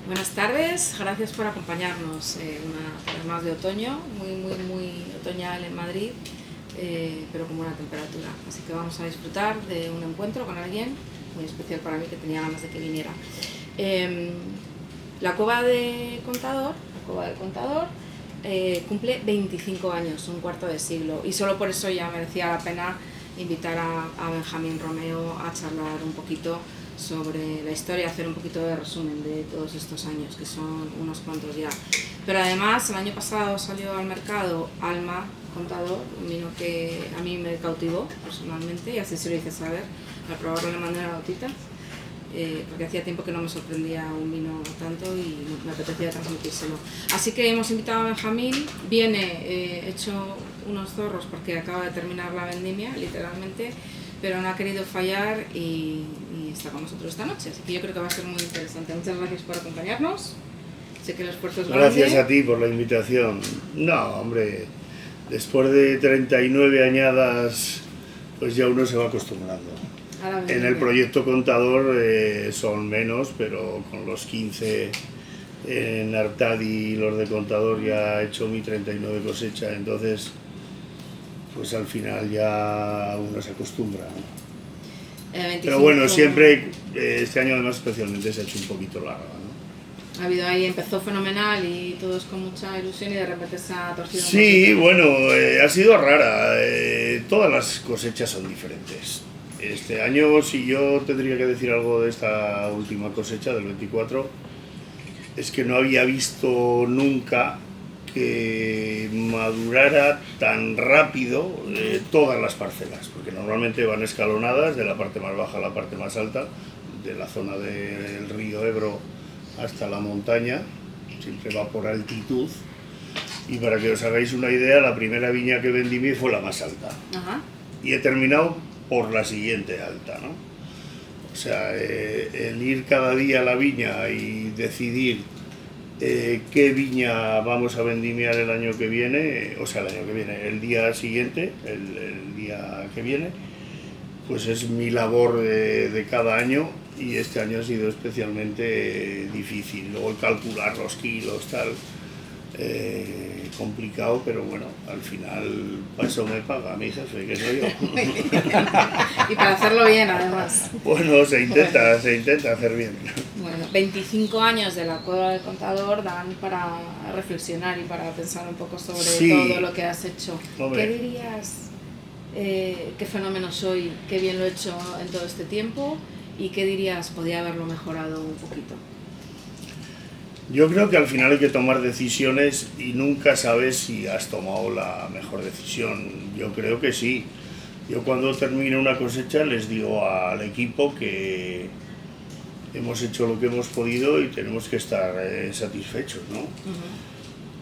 Buenas tardes, gracias por acompañarnos. Una tarde más de otoño, muy otoñal en Madrid, pero con buena temperatura. Así que vamos a disfrutar de un encuentro con alguien muy especial para mí que tenía ganas de que viniera. La Cueva del Contador cumple 25 años, un cuarto de siglo, y solo por eso ya merecía la pena invitar a Benjamín Romeo a charlar un poquito sobre la historia, hacer un poquito de resumen de todos estos años, que son unos cuantos ya. Pero además, el año pasado salió al mercado Alma Contador, un vino que a mí me cautivó personalmente, y así se lo hice saber. Al probarlo le mandé una notita, porque hacía tiempo que no me sorprendía un vino tanto y me apetecía transmitírselo. Así que hemos invitado a Benjamín, viene hecho unos zorros porque acaba de terminar la vendimia, literalmente, pero no ha querido fallar y está con nosotros esta noche, así que yo creo que va a ser muy interesante. Muchas gracias por acompañarnos. Sé que el esfuerzo es grande. Gracias a ti por la invitación. No, hombre, después de 39 añadas, pues ya uno se va acostumbrando. En el proyecto Contador son menos, pero con los 15 en Artadi y los de Contador ya he hecho mi 39 cosecha, entonces pues al final ya uno se acostumbra, ¿no? Pero bueno, siempre, este año además especialmente se ha hecho un poquito larga, ¿no? Ha habido ahí, empezó fenomenal y todos con mucha ilusión y de repente se ha torcido. Sí, bueno, ha sido rara, todas las cosechas son diferentes. Este año, si yo tendría que decir algo de esta última cosecha del 24, es que no había visto nunca que madurara tan rápido todas las parcelas, porque normalmente van escalonadas de la parte más baja a la parte más alta, de la zona del río Ebro hasta la montaña, siempre va por altitud, y para que os hagáis una idea, la primera viña que vendimos fue la más alta. Ajá. Y he terminado por la siguiente alta, ¿no? O sea, el ir cada día a la viña y decidir qué viña vamos a vendimiar el año que viene, o sea, el año que viene, el día siguiente, el día que viene, pues es mi labor de cada año, y este año ha sido especialmente difícil. Luego calcular los kilos, tal, complicado, pero bueno, al final para eso me paga mi jefe, que soy yo. Y para hacerlo bien, además. Bueno, se intenta hacer bien. Bueno, 25 años de la Cueva del Contador dan para reflexionar y para pensar un poco sobre todo lo que has hecho. Hombre. ¿Qué dirías? ¿Qué fenómeno soy? ¿Qué bien lo he hecho en todo este tiempo? ¿Y qué dirías? ¿Podría haberlo mejorado un poquito? Yo creo que al final hay que tomar decisiones y nunca sabes si has tomado la mejor decisión. Yo creo que sí. Yo cuando termino una cosecha les digo al equipo que hemos hecho lo que hemos podido y tenemos que estar satisfechos, ¿no?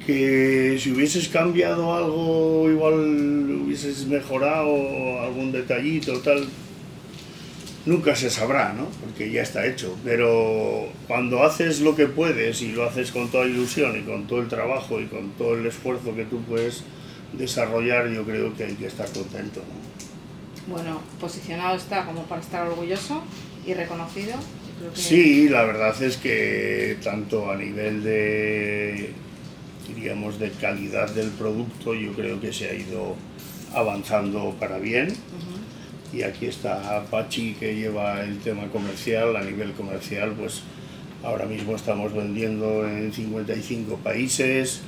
Que si hubieses cambiado algo, igual hubieses mejorado algún detallito, tal, nunca se sabrá, ¿no? Porque ya está hecho. Pero cuando haces lo que puedes y lo haces con toda ilusión y con todo el trabajo y con todo el esfuerzo que tú puedes desarrollar, yo creo que hay que estar contento, ¿no? Bueno, posicionado está como para estar orgulloso y reconocido. Creo que... Sí, la verdad es que tanto a nivel de, diríamos, de calidad del producto, yo creo que se ha ido avanzando para bien. Y aquí está Pachi, que lleva el tema comercial. A nivel comercial, pues ahora mismo estamos vendiendo en 55 países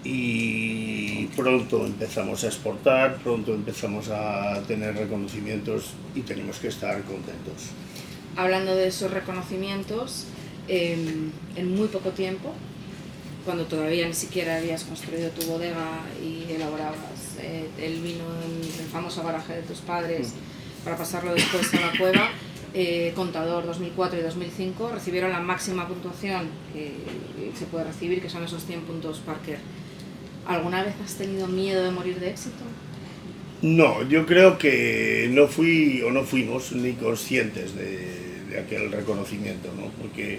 y pronto empezamos a exportar, pronto empezamos a tener reconocimientos y tenemos que estar contentos. Hablando de esos reconocimientos, en muy poco tiempo, cuando todavía ni siquiera habías construido tu bodega y elaborabas el vino en el famoso garaje de tus padres para pasarlo después a la cueva, Contador 2004 y 2005 recibieron la máxima puntuación que se puede recibir, que son esos 100 puntos Parker. ¿Alguna vez has tenido miedo de morir de éxito? No, yo creo que no fuimos ni conscientes de aquel reconocimiento, ¿no? Porque,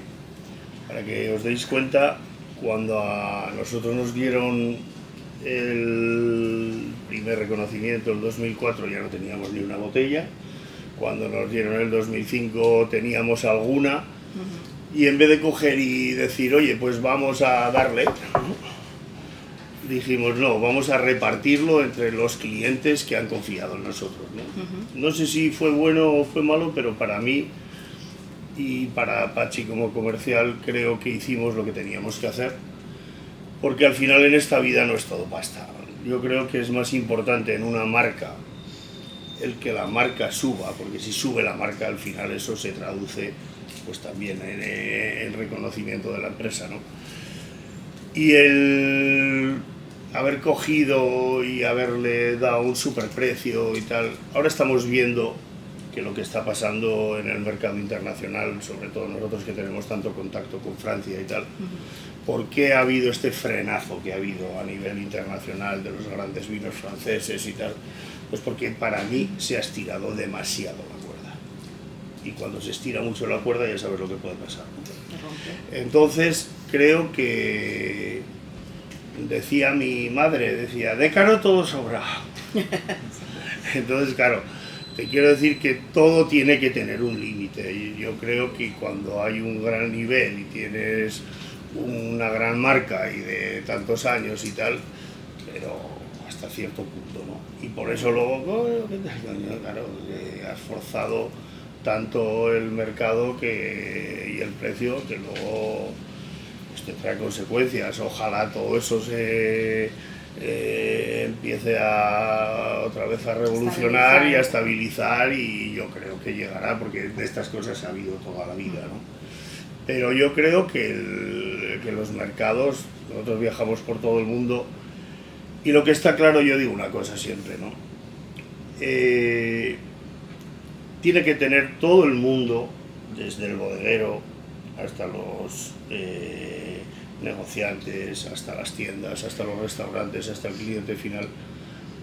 para que os deis cuenta, cuando a nosotros nos dieron el primer reconocimiento, el 2004, ya no teníamos ni una botella. Cuando nos dieron el 2005 teníamos alguna, Y en vez de coger y decir, oye, pues vamos a darle, dijimos, no, vamos a repartirlo entre los clientes que han confiado en nosotros, ¿no? No sé si fue bueno o fue malo, pero para mí y para Patxi como comercial creo que hicimos lo que teníamos que hacer, porque al final en esta vida no es todo pasta. Yo creo que es más importante en una marca el que la marca suba, porque si sube la marca al final eso se traduce pues también en reconocimiento de la empresa, ¿no? Y el haber cogido y haberle dado un superprecio y tal, ahora estamos viendo que lo que está pasando en el mercado internacional, sobre todo nosotros que tenemos tanto contacto con Francia y tal, ¿por qué ha habido este frenazo que ha habido a nivel internacional de los grandes vinos franceses y tal? Pues porque para mí se ha estirado demasiado la cuerda. Y cuando se estira mucho la cuerda ya sabes lo que puede pasar. Entonces creo que decía mi madre, decía, de caro todo sobra. Entonces, claro, te quiero decir que todo tiene que tener un límite. Y yo creo que cuando hay un gran nivel y tienes una gran marca y de tantos años y tal, pero hasta cierto punto, ¿no? Y por eso luego, claro, has forzado tanto el mercado y el precio que luego pues, te trae consecuencias. Ojalá todo eso se empiece otra vez a revolucionar y a estabilizar, y yo creo que llegará, porque de estas cosas ha habido toda la vida, ¿no? Pero yo creo que los mercados, nosotros viajamos por todo el mundo, y lo que está claro, yo digo una cosa siempre, ¿no? Tiene que tener todo el mundo, desde el bodeguero hasta los negociantes, hasta las tiendas, hasta los restaurantes, hasta el cliente final,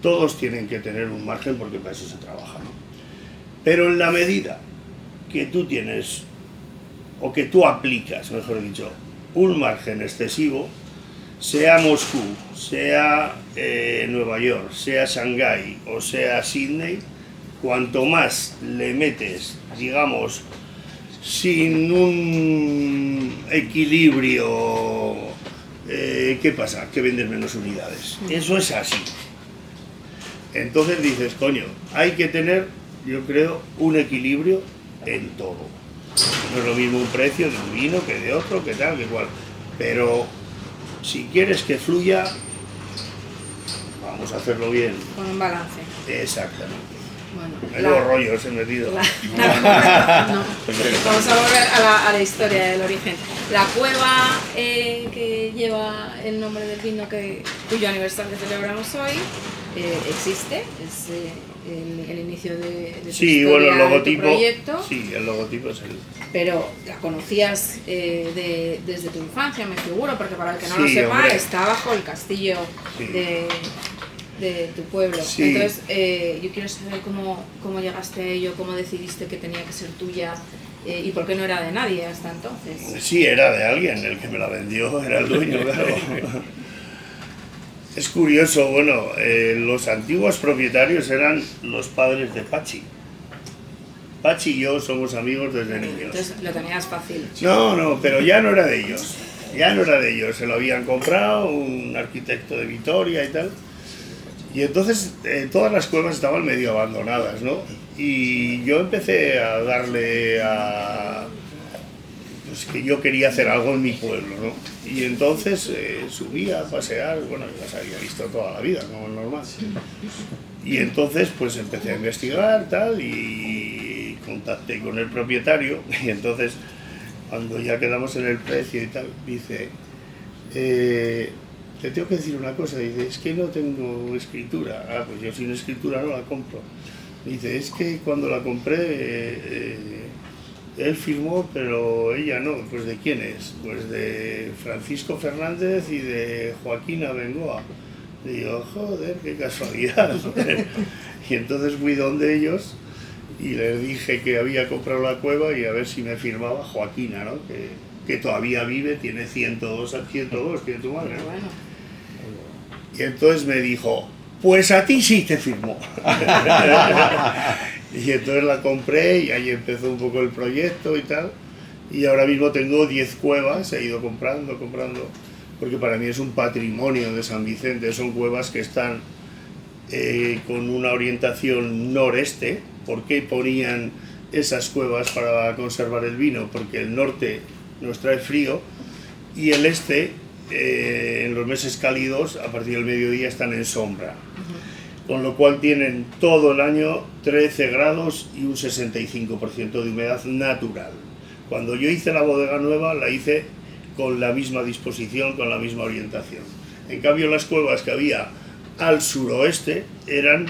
todos tienen que tener un margen, porque para eso se trabaja, ¿no? Pero en la medida que tú tienes, o que tú aplicas, mejor dicho, un margen excesivo, sea Moscú, sea Nueva York, sea Shanghái o sea Sydney, cuanto más le metes, digamos, sin un equilibrio, ¿qué pasa? Que vendes menos unidades. Eso es así. Entonces dices, coño, hay que tener, yo creo, un equilibrio en todo. No es lo mismo un precio de un vino que de otro, que tal, que cual. Pero si quieres que fluya, vamos a hacerlo bien. Con un balance. Exactamente. Bueno, los rollos he metido. No. Vamos a volver a la historia del origen. La cueva que lleva el nombre del vino cuyo aniversario celebramos hoy existe, es el inicio de tu historia, bueno, el logotipo, de tu proyecto. Sí, el logotipo es el... Pero la conocías desde tu infancia, me figuro, porque para el que no lo sepa, hombre, está bajo el castillo de tu pueblo. Sí. Entonces, yo quiero saber cómo llegaste a ello, cómo decidiste que tenía que ser tuya y por qué no era de nadie hasta entonces. Sí, era de alguien, el que me la vendió era el dueño, claro. Es curioso, bueno, los antiguos propietarios eran los padres de Patxi. Patxi y yo somos amigos desde niños. Entonces lo tenías fácil. No, pero ya no era de ellos. Ya no era de ellos, se lo habían comprado un arquitecto de Vitoria y tal. Y entonces todas las cuevas estaban medio abandonadas, ¿no? Y yo empecé a darle a... pues que yo quería hacer algo en mi pueblo, ¿no? Y entonces subía a pasear, bueno, ya las había visto toda la vida, como es normal. Y entonces pues empecé a investigar, tal, y contacté con el propietario, y entonces cuando ya quedamos en el precio y tal, dice... te tengo que decir una cosa, dice, es que no tengo escritura. Ah, pues yo sin escritura no la compro. Dice, es que cuando la compré, él firmó, pero ella no. Pues ¿de quién es? Pues de Francisco Fernández y de Joaquín Abengoa. Digo, joder, qué casualidad. Y entonces fui donde ellos y les dije que había comprado la cueva y a ver si me firmaba Joaquina, ¿no? Que todavía vive, tiene 102, tiene tu madre. Bueno. Y entonces me dijo, pues a ti sí te firmó. Y entonces la compré y ahí empezó un poco el proyecto y tal. Y ahora mismo tengo 10 cuevas, he ido comprando, porque para mí es un patrimonio de San Vicente. Son cuevas que están con una orientación noreste. ¿Por qué ponían esas cuevas para conservar el vino? Porque el norte nos trae frío y el este, en los meses cálidos, a partir del mediodía están en sombra. Con lo cual tienen todo el año 13 grados y un 65% de humedad natural. Cuando yo hice la bodega nueva, la hice con la misma disposición, con la misma orientación. En cambio, las cuevas que había al suroeste eran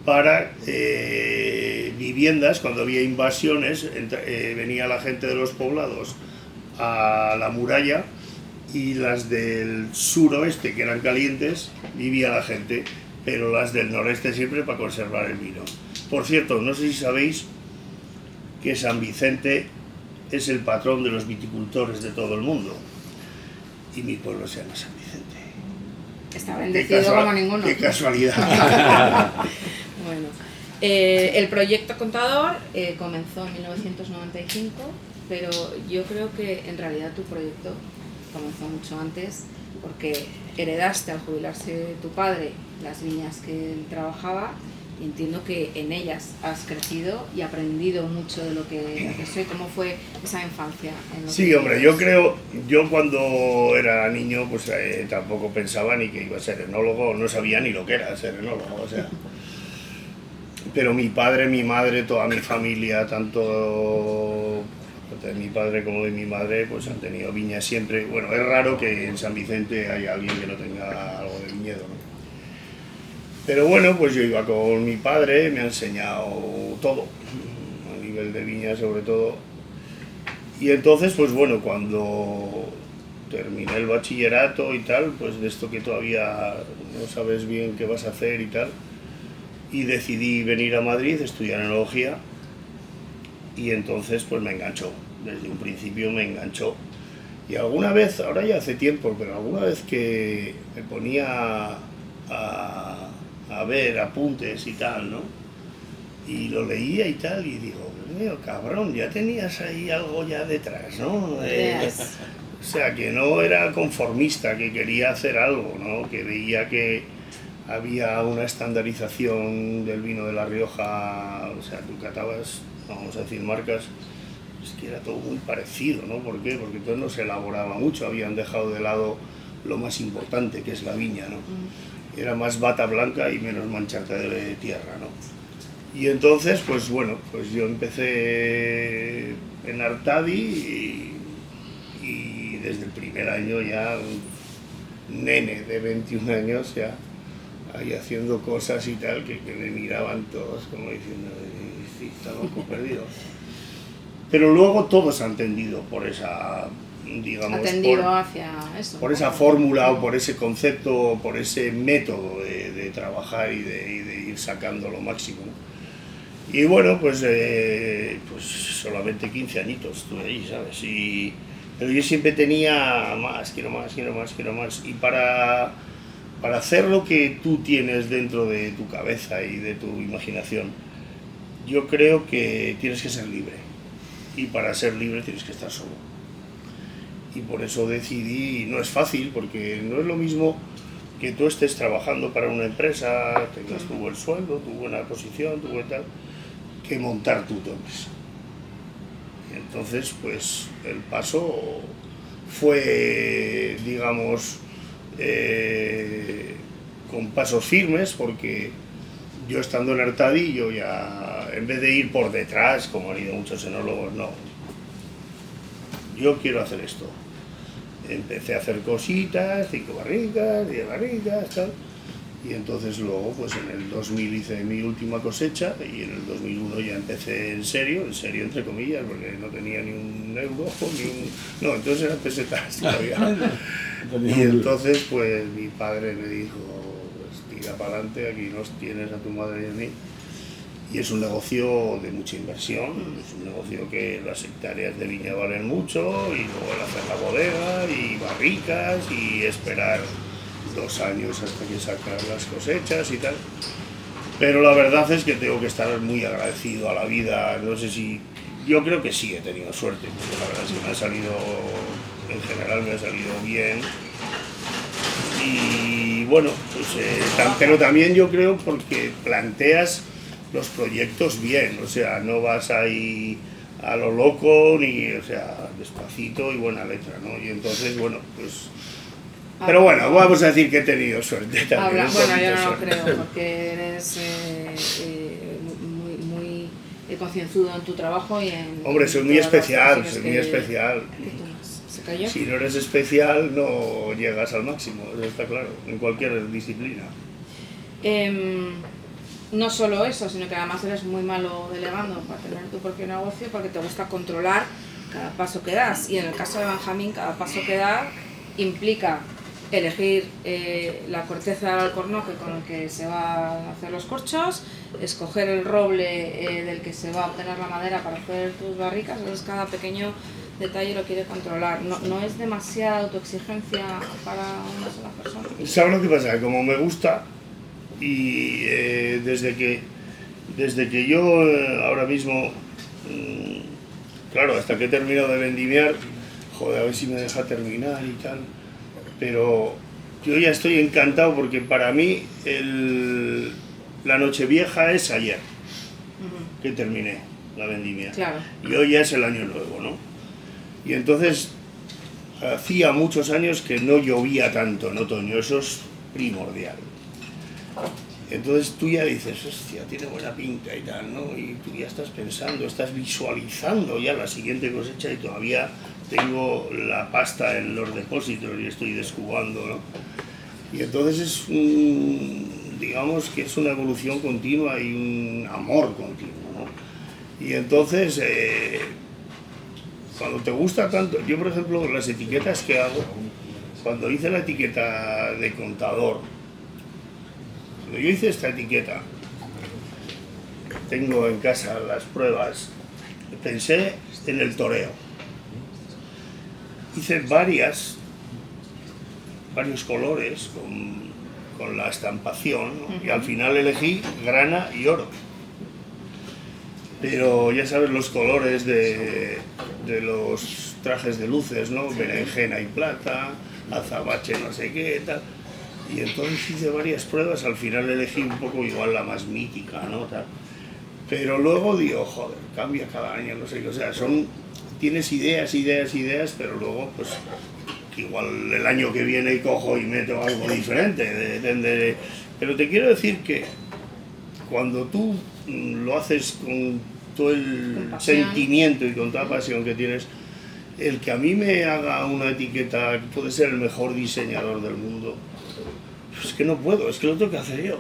para viviendas. Cuando había invasiones, venía la gente de los poblados a la muralla, y las del suroeste, que eran calientes, vivía la gente, pero las del noreste siempre para conservar el vino. Por cierto, no sé si sabéis que San Vicente es el patrón de los viticultores de todo el mundo, y mi pueblo se llama San Vicente. Está bendecido como ninguno. ¡Qué casualidad! Bueno, el proyecto Contador comenzó en 1995, pero yo creo que en realidad tu proyecto comenzó mucho antes, porque heredaste al jubilarse tu padre las viñas que él trabajaba, y entiendo que en ellas has crecido y aprendido mucho de lo que soy. ¿Cómo fue esa infancia? Sí, hombre, yo creo, yo cuando era niño pues tampoco pensaba ni que iba a ser enólogo, no sabía ni lo que era ser enólogo, o sea. Pero mi padre, mi madre, toda mi familia, tanto de mi padre como de mi madre, pues han tenido viñas siempre. Bueno, es raro que en San Vicente haya alguien que no tenga algo de viñedo, ¿no? Pero bueno, pues yo iba con mi padre, me ha enseñado todo, a nivel de viña sobre todo. Y entonces, pues bueno, cuando terminé el bachillerato y tal, pues de esto que todavía no sabes bien qué vas a hacer y tal, y decidí venir a Madrid, estudiar enología, y entonces pues me enganchó, desde un principio me enganchó. Y alguna vez, ahora ya hace tiempo, pero alguna vez que me ponía a ver apuntes y tal, ¿no? Y lo leía y tal, y digo, mío, cabrón, ya tenías ahí algo ya detrás, ¿no? Yes. O sea, que no era conformista, que quería hacer algo, ¿no? Que veía que había una estandarización del vino de La Rioja, o sea, tú catabas, vamos a decir marcas, es que era todo muy parecido, ¿no? ¿Por qué? Porque entonces no se elaboraba mucho, habían dejado de lado lo más importante, que es la viña, ¿no? Era más bata blanca y menos mancharte de tierra, ¿no? Y entonces, pues bueno, pues yo empecé en Artadi y desde el primer año ya un nene de 21 años ya ahí haciendo cosas y tal, que me miraban todos como diciendo, sí, está loco, perdido. Pero luego todos han tendido por esa, digamos, por esa fórmula o por ese concepto, por ese método de trabajar y de ir sacando lo máximo, ¿no? Y bueno, pues solamente 15 añitos estuve ahí, ¿sabes? Pero yo siempre tenía más, quiero más. Y para hacer lo que tú tienes dentro de tu cabeza y de tu imaginación, yo creo que tienes que ser libre. Y para ser libre tienes que estar solo. Y por eso decidí, no es fácil, porque no es lo mismo que tú estés trabajando para una empresa, tengas tu buen sueldo, tu buena posición, tu buen tal, que montar tu empresa. Y entonces, pues, el paso fue, digamos, con pasos firmes, porque yo estando en Artadi, yo ya, en vez de ir por detrás, como han ido muchos enólogos, no. Yo quiero hacer esto. Empecé a hacer cositas, 5 barricas, 10 barricas, tal. Y entonces luego, pues en el 2000 hice mi última cosecha y en el 2001 ya empecé en serio entre comillas, porque no tenía ni un euro, No, entonces eran pesetas todavía. Y entonces, pues mi padre me dijo, pues tira para adelante, aquí nos tienes a tu madre y a mí. Y es un negocio de mucha inversión, es un negocio que las hectáreas de viña valen mucho, y luego el hacer la bodega y barricas y esperar 2 años hasta que sacar las cosechas y tal. Pero la verdad es que tengo que estar muy agradecido a la vida, no sé si yo creo que sí he tenido suerte, porque la verdad es que me ha salido, en general me ha salido bien. Y bueno, pues, pero también yo creo porque planteas los proyectos bien, o sea, no vas ahí a lo loco, ni, o sea, despacito y buena letra, ¿no? Y entonces, bueno, pues... Pero bueno, vamos a decir que he tenido suerte también. Bueno, yo no lo creo, porque eres muy concienzudo en tu trabajo y en... Hombre, soy muy especial, soy muy especial. ¿Se cayó? Si no eres especial, no llegas al máximo, eso está claro, en cualquier disciplina. No solo eso, sino que además eres muy malo delegando para tener tu propio negocio, porque te gusta controlar cada paso que das. Y en el caso de Benjamín, cada paso que da implica elegir la corteza del alcornoque con el que se va a hacer los corchos, escoger el roble del que se va a obtener la madera para hacer tus barricas. Entonces cada pequeño detalle lo quiere controlar. No es demasiada autoexigencia para una sola persona. ¿Sabes lo que pasa? Como me gusta, y desde que yo ahora mismo, claro, hasta que he terminado de vendimiar, joder, a ver si me deja terminar y tal, pero yo ya estoy encantado porque para mí la Nochevieja es ayer que terminé la vendimia. Claro. Y hoy ya es el año nuevo, ¿no? Y entonces hacía muchos años que no llovía tanto en otoño, eso es primordial. Entonces tú ya dices, hostia, tiene buena pinta y tal, ¿no? Y tú ya estás pensando, estás visualizando ya la siguiente cosecha y todavía tengo la pasta en los depósitos y estoy descubando, ¿no? Y entonces es digamos que es una evolución continua y un amor continuo, ¿no? Y entonces, cuando te gusta tanto, yo por ejemplo, las etiquetas que hago, cuando hice la etiqueta de contador, cuando yo hice esta etiqueta, tengo en casa las pruebas, pensé en el toreo. Hice varios colores con la estampación, ¿no? Y al final elegí grana y oro. Pero ya sabes los colores de los trajes de luces, ¿no? Berenjena y plata, azabache no sé qué, tal. Y entonces hice varias pruebas, al final elegí un poco igual la más mítica, ¿no? Tal. Pero luego digo, joder, cambia cada año, no sé qué, o sea, tienes ideas, pero luego pues igual el año que viene cojo y meto algo diferente. Pero te quiero decir que cuando tú lo haces con todo el sentimiento y con toda pasión que tienes, el que a mí me haga una etiqueta, puede ser el mejor diseñador del mundo, es que no puedo, es que lo tengo que hacer yo.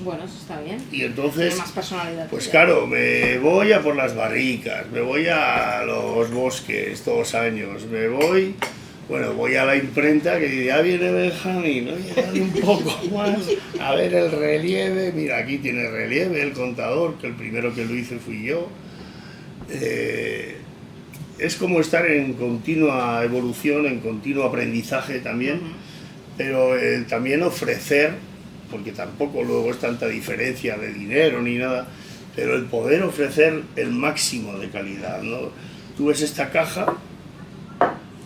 Bueno, eso está bien. Y entonces, tiene más personalidad. Pues claro, me voy a por las barricas, me voy a los bosques todos los años, voy a la imprenta que ya viene Benjamín, ¿no? Dale un poco más, a ver el relieve, mira, aquí tiene relieve, el contador, que el primero que lo hice fui yo. Es como estar en continua evolución, en continuo aprendizaje también, pero también ofrecer, porque tampoco luego es tanta diferencia de dinero ni nada, pero el poder ofrecer el máximo de calidad, ¿no? Tú ves esta caja,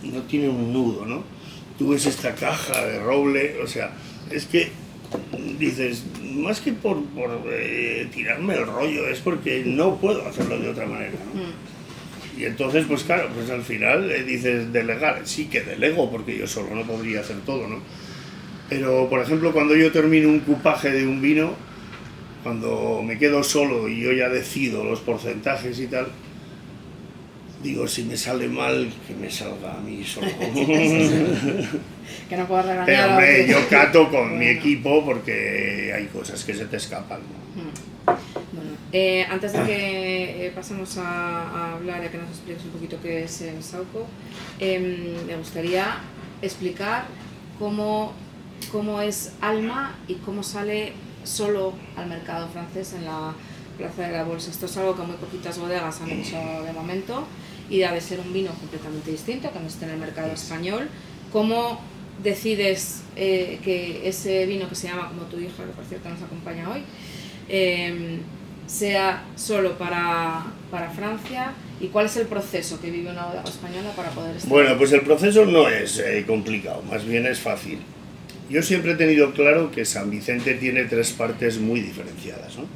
no tiene un nudo, ¿no? Tú ves esta caja de roble, o sea, es que dices, más que por tirarme el rollo, es porque no puedo hacerlo de otra manera, ¿no? Y entonces, pues claro, pues al final dices, delegar, sí que delego, porque yo solo no podría hacer todo, ¿no? Pero, por ejemplo, cuando yo termino un cupaje de un vino, cuando me quedo solo y yo ya decido los porcentajes y tal, digo, si me sale mal, que me salga a mí solo. Que no puedo regañar. Pero hombre, yo cato con mi equipo porque hay cosas que se te escapan, ¿no? Bueno, antes de que pasemos a hablar, ya que nos expliques un poquito qué es el Sauco, me gustaría explicar cómo es Alma y cómo sale solo al mercado francés en la Plaza de la Bolsa. Esto es algo que muy poquitas bodegas han hecho de momento y ha de ser un vino completamente distinto que no esté en el mercado español. ¿Cómo decides que ese vino, que se llama como tu hija, que por cierto nos acompaña hoy, sea solo para Francia, ¿Y cuál es el proceso que vive una bodega española para poder estar? Bueno, pues el proceso no es complicado, más bien es fácil. Yo siempre he tenido claro que San Vicente tiene tres partes muy diferenciadas, ¿no?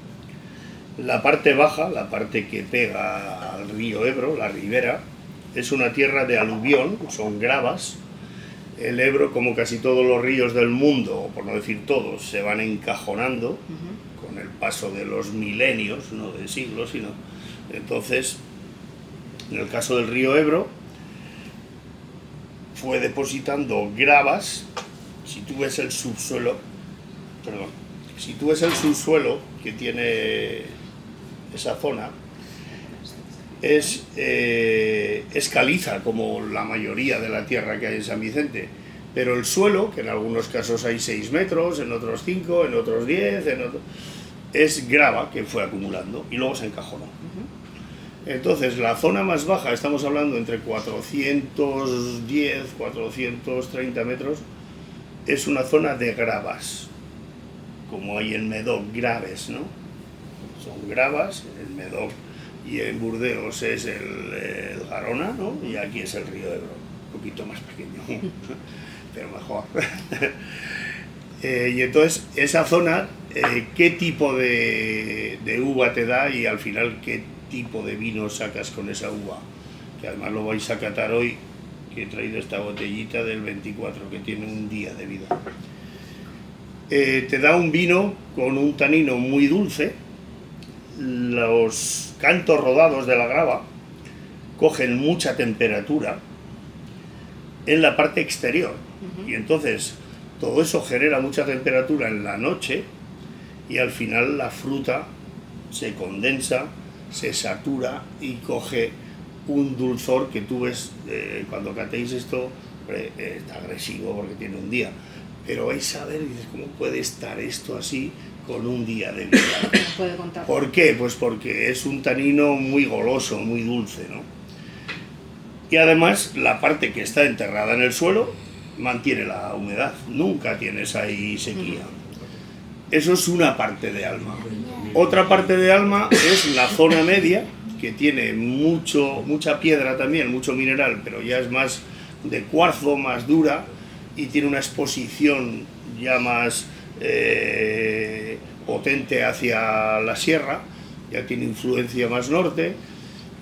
La parte baja, la parte que pega al río Ebro, la ribera, es una tierra de aluvión, son gravas. El Ebro, como casi todos los ríos del mundo, o por no decir todos, se van encajonando con el paso de los milenios, no de siglos, sino... Entonces, en el caso del río Ebro, fue depositando gravas. Si tú ves el subsuelo, perdón, si tú ves el subsuelo que tiene esa zona, es caliza, como la mayoría de la tierra que hay en San Vicente, pero el suelo, que en algunos casos hay 6 metros, en otros 5, en otros 10, es grava que fue acumulando y luego se encajonó. Entonces, la zona más baja, estamos hablando entre 410, 430 metros, es una zona de gravas, como hay en Medoc, graves, ¿no? Son gravas, en Medoc y en Burdeos es el Garona, ¿no? Y aquí es el río Ebro, un poquito más pequeño, pero mejor. Y entonces, esa zona, ¿qué tipo de uva te da y al final qué tipo de vino sacas con esa uva? Que además lo vais a catar hoy, que he traído esta botellita del 24, que tiene un día de vida. Te da un vino con un tanino muy dulce. Los cantos rodados de la grava cogen mucha temperatura en la parte exterior, y entonces todo eso genera mucha temperatura en la noche y al final la fruta se condensa, se satura y coge un dulzor que tú ves cuando catéis esto. Está agresivo porque tiene un día, pero vais a ver y dices, ¿cómo puede estar esto así con un día de vida? ¿Puede contar? ¿Por qué? Pues porque es un tanino muy goloso, muy dulce, ¿no? Y además la parte que está enterrada en el suelo mantiene la humedad, nunca tienes ahí sequía. Eso es una parte de Alma. Otra parte de Alma es la zona media, que tiene mucha piedra también, mucho mineral, pero ya es más de cuarzo, más dura, y tiene una exposición ya más potente hacia la sierra, ya tiene influencia más norte,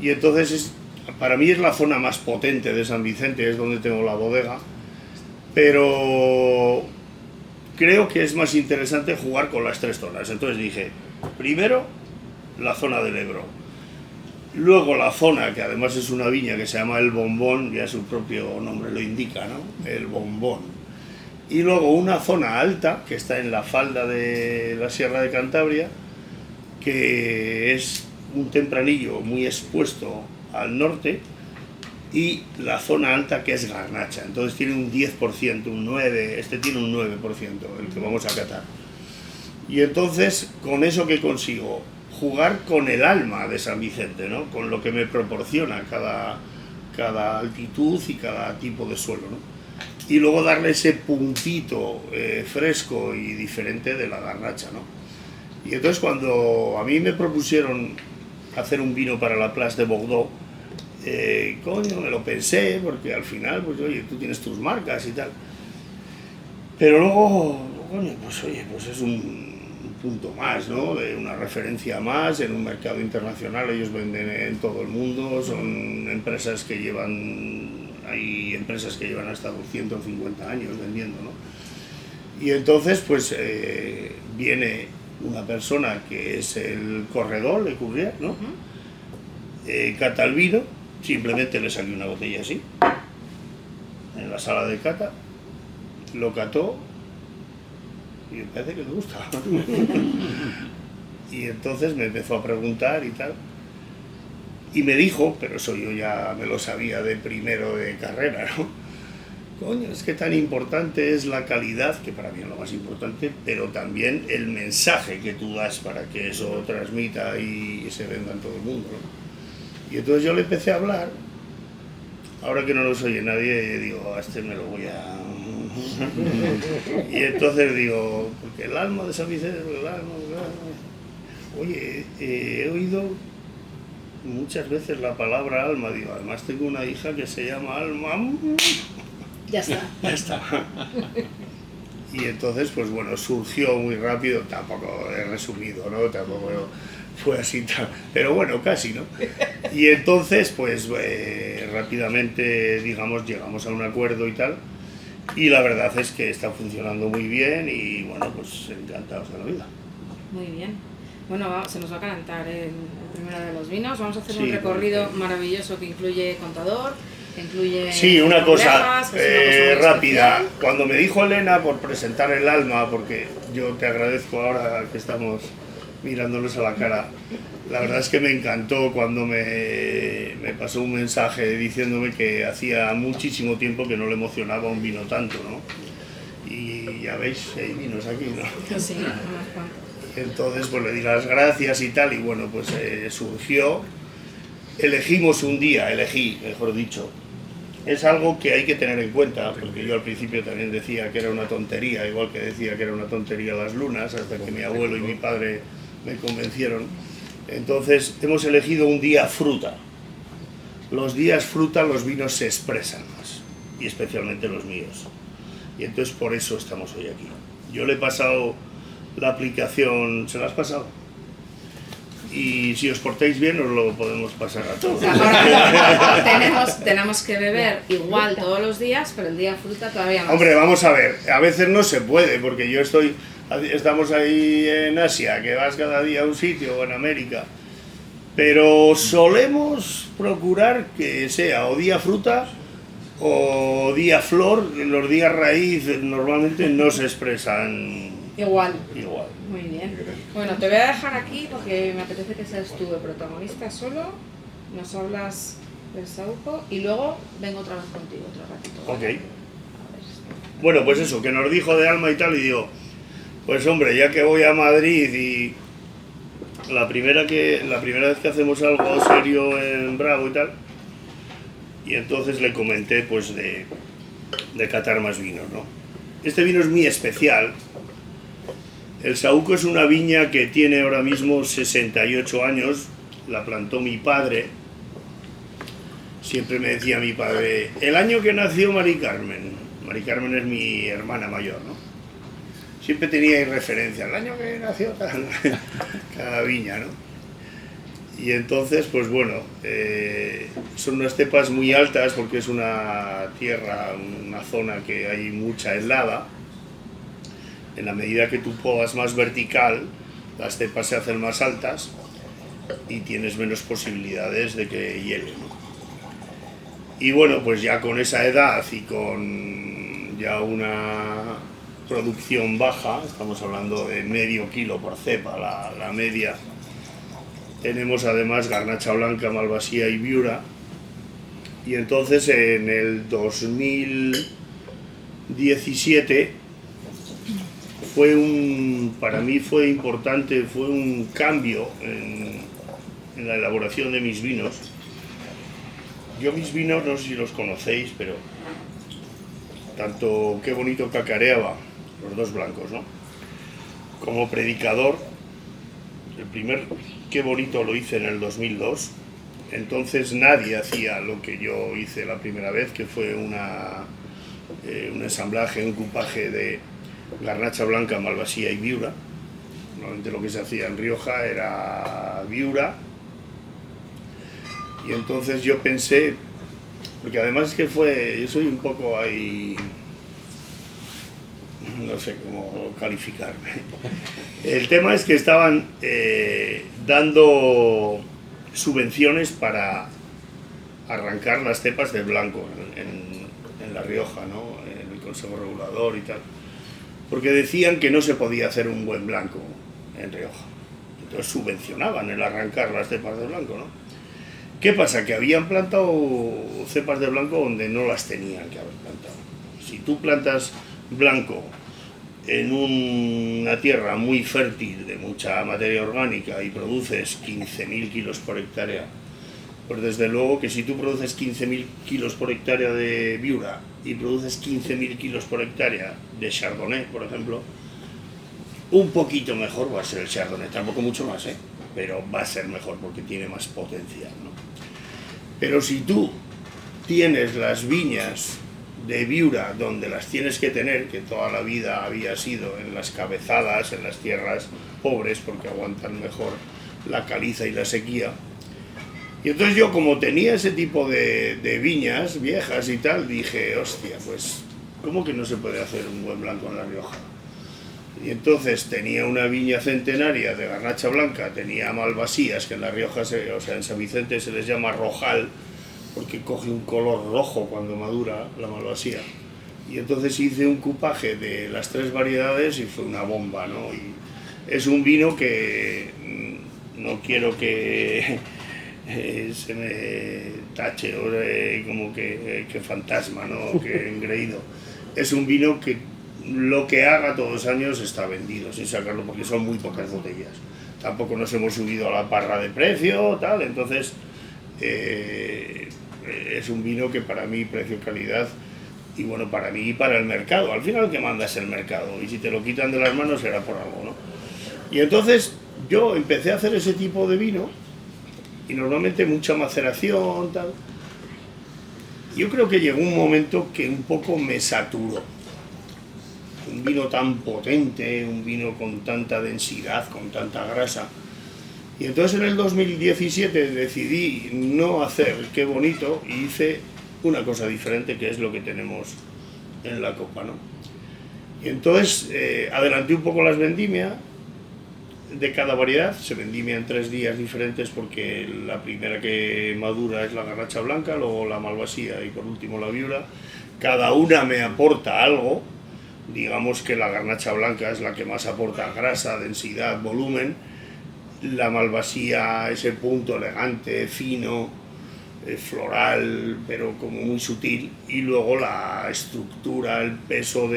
y entonces para mí es la zona más potente de San Vicente, es donde tengo la bodega, pero creo que es más interesante jugar con las tres zonas. Entonces dije, primero la zona del Ebro, luego la zona que además es una viña que se llama El Bombón, ya su propio nombre lo indica, ¿no? El Bombón, y luego una zona alta que está en la falda de la Sierra de Cantabria, que es un tempranillo muy expuesto al norte, y la zona alta que es Garnacha, entonces tiene un 10%, un 9%, este tiene un 9%, el que vamos a catar. Y entonces, con eso que consigo, jugar con el alma de San Vicente, ¿no? Con lo que me proporciona cada altitud y cada tipo de suelo, ¿no? Y luego darle ese puntito fresco y diferente de la Garnacha, ¿no? Y entonces cuando a mí me propusieron hacer un vino para la Place de Bordeaux, coño, me lo pensé, porque al final, pues oye, tú tienes tus marcas y tal. Pero luego, coño, pues oye, pues es un punto más, ¿no? De una referencia más en un mercado internacional. Ellos venden en todo el mundo, son empresas que hay empresas que llevan hasta 250 años vendiendo, ¿no? Y entonces, pues viene una persona que es el corredor de Courrier, ¿no? Cata el vino. Simplemente le saqué una botella así, en la sala de cata, lo cató y me parece que le gusta. Y entonces me empezó a preguntar y tal, y me dijo, pero eso yo ya me lo sabía de primero de carrera, ¿no? Coño, es que tan importante es la calidad, que para mí es lo más importante, pero también el mensaje que tú das para que eso transmita y se venda en todo el mundo, ¿no? Y entonces yo le empecé a hablar, ahora que no nos oye nadie, digo, a este me lo voy a... Y entonces digo, porque el alma de San Vicente, oye, he oído muchas veces la palabra alma, digo, además tengo una hija que se llama Alma. Ya está. Ya está. Y entonces, pues bueno, surgió muy rápido, tampoco he resumido, ¿no? Tampoco fue así, pero bueno, casi, ¿no? Y entonces, pues rápidamente, digamos, llegamos a un acuerdo y tal, y la verdad es que está funcionando muy bien y bueno, pues encantados de la vida. Muy bien. Bueno, se nos va a calentar el primero de los vinos. Vamos a hacer Sí, un recorrido porque... maravilloso que incluye contador, que incluye... Sí, una cosa que es una cosa muy rápida. especial. Cuando me dijo Elena por presentar el alma, porque yo te agradezco ahora que estamos mirándonos a la cara, la verdad es que me encantó cuando me pasó un mensaje diciéndome que hacía muchísimo tiempo que no le emocionaba un vino tanto, ¿no? Y ya veis, hay vinos aquí, ¿no? Sí, unos cuantos. Entonces, pues le di las gracias y tal, y bueno, pues surgió. Elegimos un día, elegí, mejor dicho. Es algo que hay que tener en cuenta, porque yo al principio también decía que era una tontería, igual que decía que era una tontería las lunas, hasta que mi abuelo y mi padre me convencieron. Entonces, hemos elegido un día fruta. Los días fruta los vinos se expresan más, y especialmente los míos. Y entonces por eso estamos hoy aquí. Yo le he pasado la aplicación, ¿se la has pasado? Y si os portáis bien os lo podemos pasar a todos. Ahora tenemos que beber igual todos los días, pero el día fruta todavía más. Hombre, vamos a ver, a veces no se puede, porque estamos ahí en Asia, que vas cada día a un sitio, o en América, pero solemos procurar que sea o día fruta o día flor. Los días raíz normalmente no se expresan Igual. igual. Muy bien. Bueno, te voy a dejar aquí porque me apetece que seas tú el protagonista solo. Nos hablas del Saúco y luego vengo otra vez contigo otro ratito. ¿Vale? Ok. A ver. Bueno, pues eso, que nos dijo de alma y tal, y digo, pues hombre, ya que voy a Madrid y la primera vez que hacemos algo serio en Bravo y tal, y entonces le comenté pues de catar más vinos, ¿no? Este vino es muy especial. El Saúco es una viña que tiene ahora mismo 68 años, la plantó mi padre. Siempre me decía mi padre, el año que nació Mari Carmen es mi hermana mayor, ¿no? Siempre tenía ahí referencia, el año que nació tal, cada viña, ¿no? Y entonces, pues bueno, son unas cepas muy altas porque es una tierra, una zona que hay mucha helada. En la medida que tú podas más vertical, las cepas se hacen más altas y tienes menos posibilidades de que hiele, ¿no? Y bueno, pues ya con esa edad y con ya una producción baja, estamos hablando de medio kilo por cepa, la media, tenemos además garnacha blanca, malvasía y viura. Y entonces en el 2017 para mí fue importante, fue un cambio en la elaboración de mis vinos. Yo mis vinos, no sé si los conocéis, pero tanto Qué bonito cacareaba, los dos blancos, ¿no? Como Predicador, el primer Qué bonito lo hice en el 2002, entonces nadie hacía lo que yo hice la primera vez, que fue un ensamblaje, un cupaje de garnacha blanca, malvasía y viura. Normalmente lo que se hacía en Rioja era viura. Y entonces yo pensé, porque además es que yo soy un poco ahí, no sé cómo calificarme. El tema es que estaban dando subvenciones para arrancar las cepas de blanco en La Rioja, ¿no? En el Consejo Regulador y tal. Porque decían que no se podía hacer un buen blanco en Rioja. Entonces subvencionaban el arrancar las cepas de blanco, ¿no? ¿Qué pasa? Que habían plantado cepas de blanco donde no las tenían que haber plantado. Si tú plantas blanco en una tierra muy fértil, de mucha materia orgánica, y produces 15.000 kilos por hectárea, pues desde luego que si tú produces 15.000 kilos por hectárea de viura y produces 15.000 kilos por hectárea de chardonnay, por ejemplo, un poquito mejor va a ser el chardonnay, tampoco mucho más, ¿eh? pero va a ser mejor porque tiene más potencial, ¿no? Pero si tú tienes las viñas de Viura donde las tienes que tener, que toda la vida había sido en las cabezadas, en las tierras pobres, porque aguantan mejor la caliza y la sequía, y entonces yo, como tenía ese tipo de viñas viejas y tal, dije, hostia, pues ¿cómo que no se puede hacer un buen blanco en La Rioja? Y entonces tenía una viña centenaria de garnacha blanca, tenía malvasías, que en La Rioja, o sea, en San Vicente se les llama rojal, porque coge un color rojo cuando madura la malvasía. Y entonces hice un cupaje de las 3 variedades y fue una bomba, ¿no? Y es un vino que no quiero que se me tache como que fantasma, ¿no? Que engreído. Es un vino que lo que haga todos los años está vendido, sin sacarlo, porque son muy pocas botellas. Tampoco nos hemos subido a la parra de precio, tal, entonces es un vino que para mí, precio-calidad, y bueno, para mí y para el mercado. Al final el que manda es el mercado, y si te lo quitan de las manos será por algo, ¿no? Y entonces yo empecé a hacer ese tipo de vino, y normalmente mucha maceración, tal. Yo creo que llegó un momento que un poco me saturó. Un vino tan potente, un vino con tanta densidad, con tanta grasa. Y entonces en el 2017 decidí no hacer Qué Bonito y hice una cosa diferente, que es lo que tenemos en la copa, ¿no? Y entonces adelanté un poco las vendimias de cada variedad. Se vendimia en 3 días diferentes, porque la primera que madura es la garnacha blanca, luego la malvasía y por último la viura. Cada una me aporta algo. Digamos que la garnacha blanca es la que más aporta grasa, densidad, volumen. La malvasía, ese punto elegante, fino, floral, pero como muy sutil. Y luego la estructura, el peso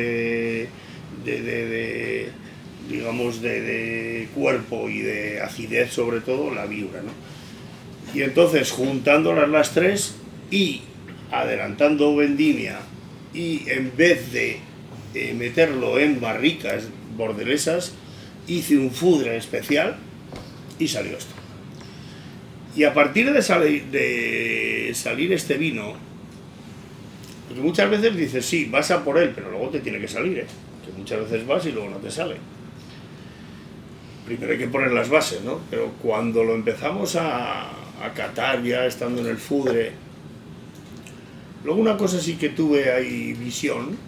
digamos, de cuerpo y de acidez, sobre todo, la viura, ¿no? Y entonces, juntándolas las 3 y adelantando vendimia, y en vez de meterlo en barricas bordelesas, hice un foudre especial y salió esto. Y a partir de salir este vino, porque muchas veces dices, sí, vas a por él, pero luego te tiene que salir, que muchas veces vas y luego no te sale. Primero hay que poner las bases, ¿no? Pero cuando lo empezamos a catar, ya estando en el foudre, luego una cosa sí que tuve ahí visión.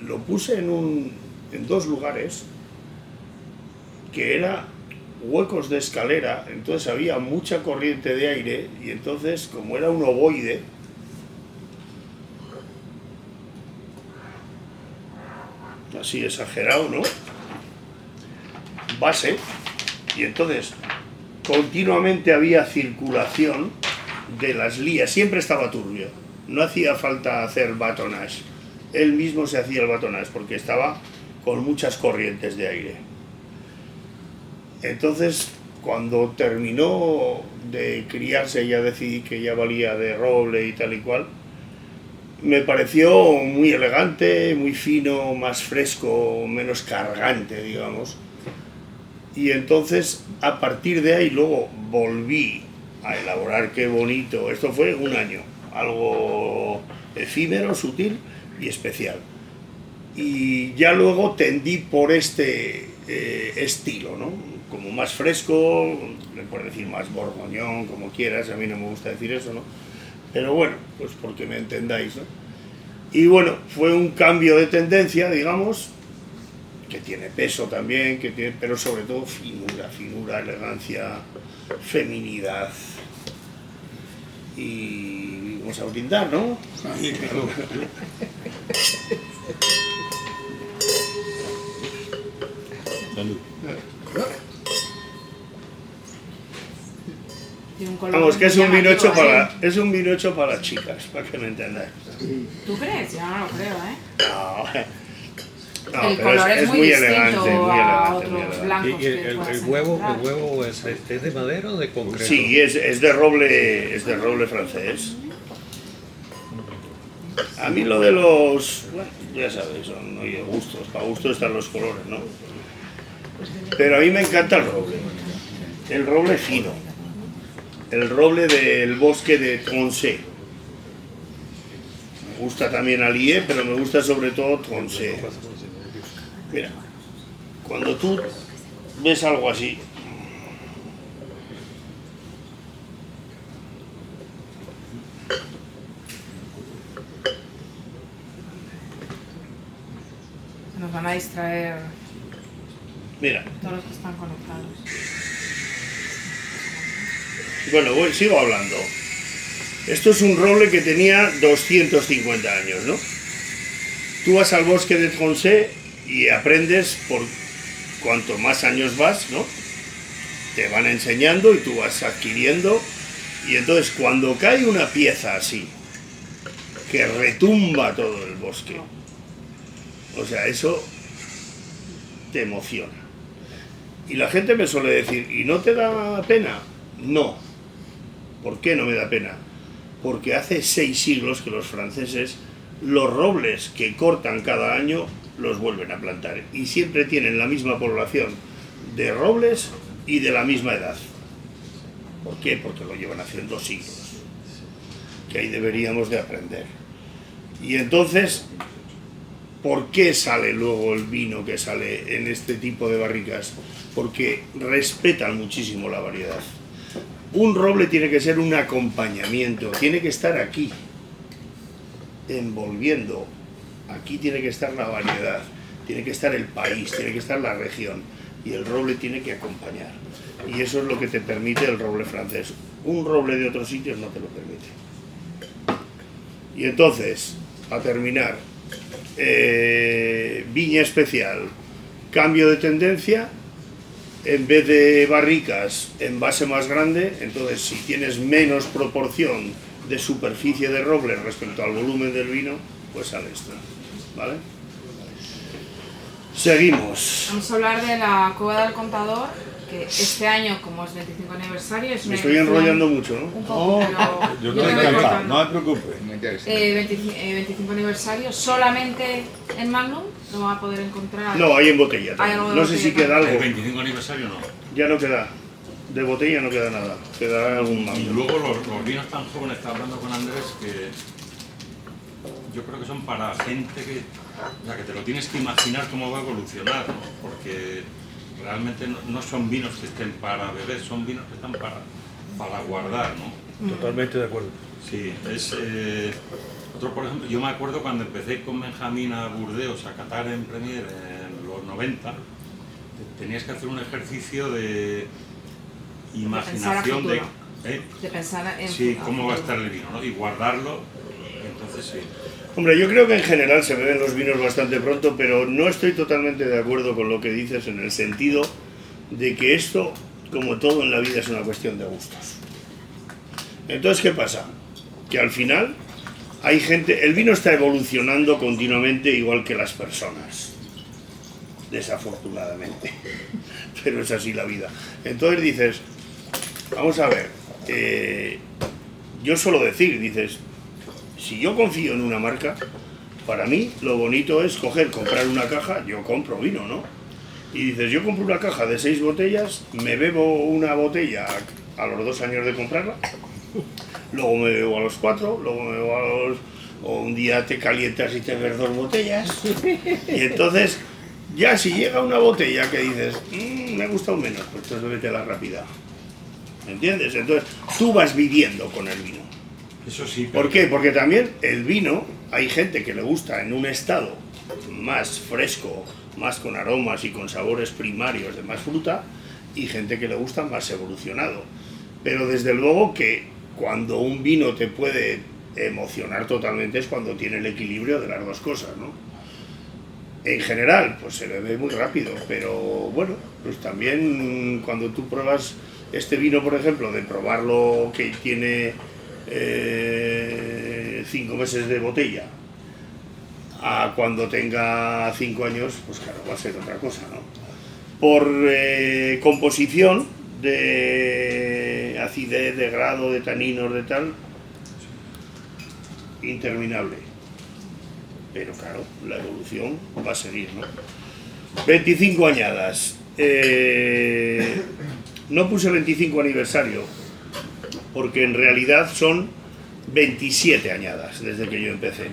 Lo puse en 2 lugares que era huecos de escalera, entonces había mucha corriente de aire, y entonces, como era un ovoide, así exagerado, ¿no? Base, y entonces continuamente había circulación de las lías, siempre estaba turbio, no hacía falta hacer batonage. Él mismo se hacía el batonage porque estaba con muchas corrientes de aire. Entonces, cuando terminó de criarse, ya decidí que ya valía de roble y tal y cual. Me pareció muy elegante, muy fino, más fresco, menos cargante, digamos. Y entonces, a partir de ahí, luego volví a elaborar Qué Bonito. Esto fue un año, algo efímero, sutil y especial. Y ya luego tendí por este estilo, ¿no? Como más fresco, le puedes decir más borgoñón, como quieras, a mí no me gusta decir eso, ¿no? Pero bueno, pues porque me entendáis, ¿no? Y bueno, fue un cambio de tendencia, digamos, que tiene peso también, pero sobre todo finura, elegancia, feminidad. Y vamos a brindar, ¿no? Sí, claro. Salud. Vamos, que es un vino hecho para chicas, para que me entendáis. ¿Tú crees? Yo no lo creo, ¿eh? No, El pero color es muy elegante, distinto muy a elegante, muy otros elegante. blancos. ¿Y que el puedas huevo encontrar. es de madera o de concreto? Sí, es de roble francés. A mí lo de los, bueno, ya sabes, son gustos, para gusto están los colores, ¿no? Pero a mí me encanta el roble. el roble fino, el roble del bosque de Tronçais. Me gusta también Allier, pero me gusta sobre todo Tronçais. Mira, cuando tú ves algo así, Nos van a distraer mira, todos los que están conectados. bueno, sigo hablando. Esto es un roble que tenía 250 años, ¿no? Tú vas al bosque de Tronçais y aprendes por cuanto más años vas, ¿no? Te van enseñando y tú vas adquiriendo. Y entonces cuando cae una pieza así, que retumba todo el bosque, o sea, eso te emociona. Y la gente me suele decir, ¿y no te da pena? No. ¿Por qué no me da pena? Porque hace 6 siglos que los franceses, los robles que cortan cada año, los vuelven a plantar. Y siempre tienen la misma población de robles y de la misma edad. ¿Por qué? Porque lo llevan haciendo siglos. Que ahí deberíamos de aprender. Y entonces, ¿por qué sale luego el vino que sale en este tipo de barricas? Porque respetan muchísimo la variedad. Un roble tiene que ser un acompañamiento, tiene que estar aquí, envolviendo. Aquí tiene que estar la variedad, tiene que estar el país, tiene que estar la región, y el roble tiene que acompañar. Y eso es lo que te permite el roble francés. Un roble de otros sitios no te lo permite. Y entonces, a terminar, viña especial, cambio de tendencia. En vez de barricas, envase más grande. Entonces, si tienes menos proporción de superficie de roble respecto al volumen del vino, pues sale esto, ¿vale? Seguimos. Vamos a hablar de la Cueva del Contador, que este año, como es 25 aniversario, es Me una estoy edición enrollando mucho, ¿no? un poco, pero Yo te estoy voy encantado, cortando. no me preocupes. 25 aniversario, solamente en Magnum lo van a poder encontrar. No, hay en botella Hay también. algo de No sé si botella queda El algo. 25 aniversario no. Ya no queda. De botella no queda nada. Quedará algún Y mango. luego los vinos tan jóvenes, estaba hablando con Andrés, que yo creo que son para gente que, o sea, que te lo tienes que imaginar cómo va a evolucionar, ¿no? Porque realmente no son vinos que estén para beber, son vinos que están para guardar, ¿no? Totalmente de acuerdo. Sí, es otro, por ejemplo, yo me acuerdo cuando empecé con Benjamín a Burdeos a catar en Premier en los 90, tenías que hacer un ejercicio de imaginación futuro. ¿eh? De pensar en Sí, futuro. cómo va a estar el vino, ¿no? Y guardarlo, entonces sí. Hombre, yo creo que en general se beben los vinos bastante pronto, pero no estoy totalmente de acuerdo con lo que dices en el sentido de que esto, como todo en la vida, es una cuestión de gustos. Entonces, ¿qué pasa? Que al final hay gente, el vino está evolucionando continuamente igual que las personas, desafortunadamente, pero es así la vida. Entonces dices, vamos a ver, yo suelo decir, dices, si yo confío en una marca, para mí lo bonito es comprar una caja, yo compro vino, ¿no? Y dices, yo compro una caja de 6 botellas, me bebo una botella a los 2 años de comprarla, luego me bebo a los 4, luego me bebo a los... o un día te calientas y te bebes 2 botellas, y entonces, ya si llega una botella que dices, me ha gustado menos, pues entonces vete a la rápida, ¿me entiendes? Entonces, tú vas viviendo con el vino. Eso sí. ¿Por qué? Porque también el vino, hay gente que le gusta en un estado más fresco, más con aromas y con sabores primarios de más fruta, y gente que le gusta más evolucionado. Pero desde luego que cuando un vino te puede emocionar totalmente es cuando tiene el equilibrio de las dos cosas, ¿no? En general, pues se bebe muy rápido, pero bueno, pues también cuando tú pruebas este vino, por ejemplo, de probarlo que tiene 5 meses de botella, a cuando tenga 5 años, pues claro, va a ser otra cosa, ¿no? Por composición de acidez, de grado, de taninos, de tal, interminable. Pero claro, la evolución va a seguir, ¿no? 25 añadas. No puse 25 aniversario, porque en realidad son 27 añadas desde que yo empecé.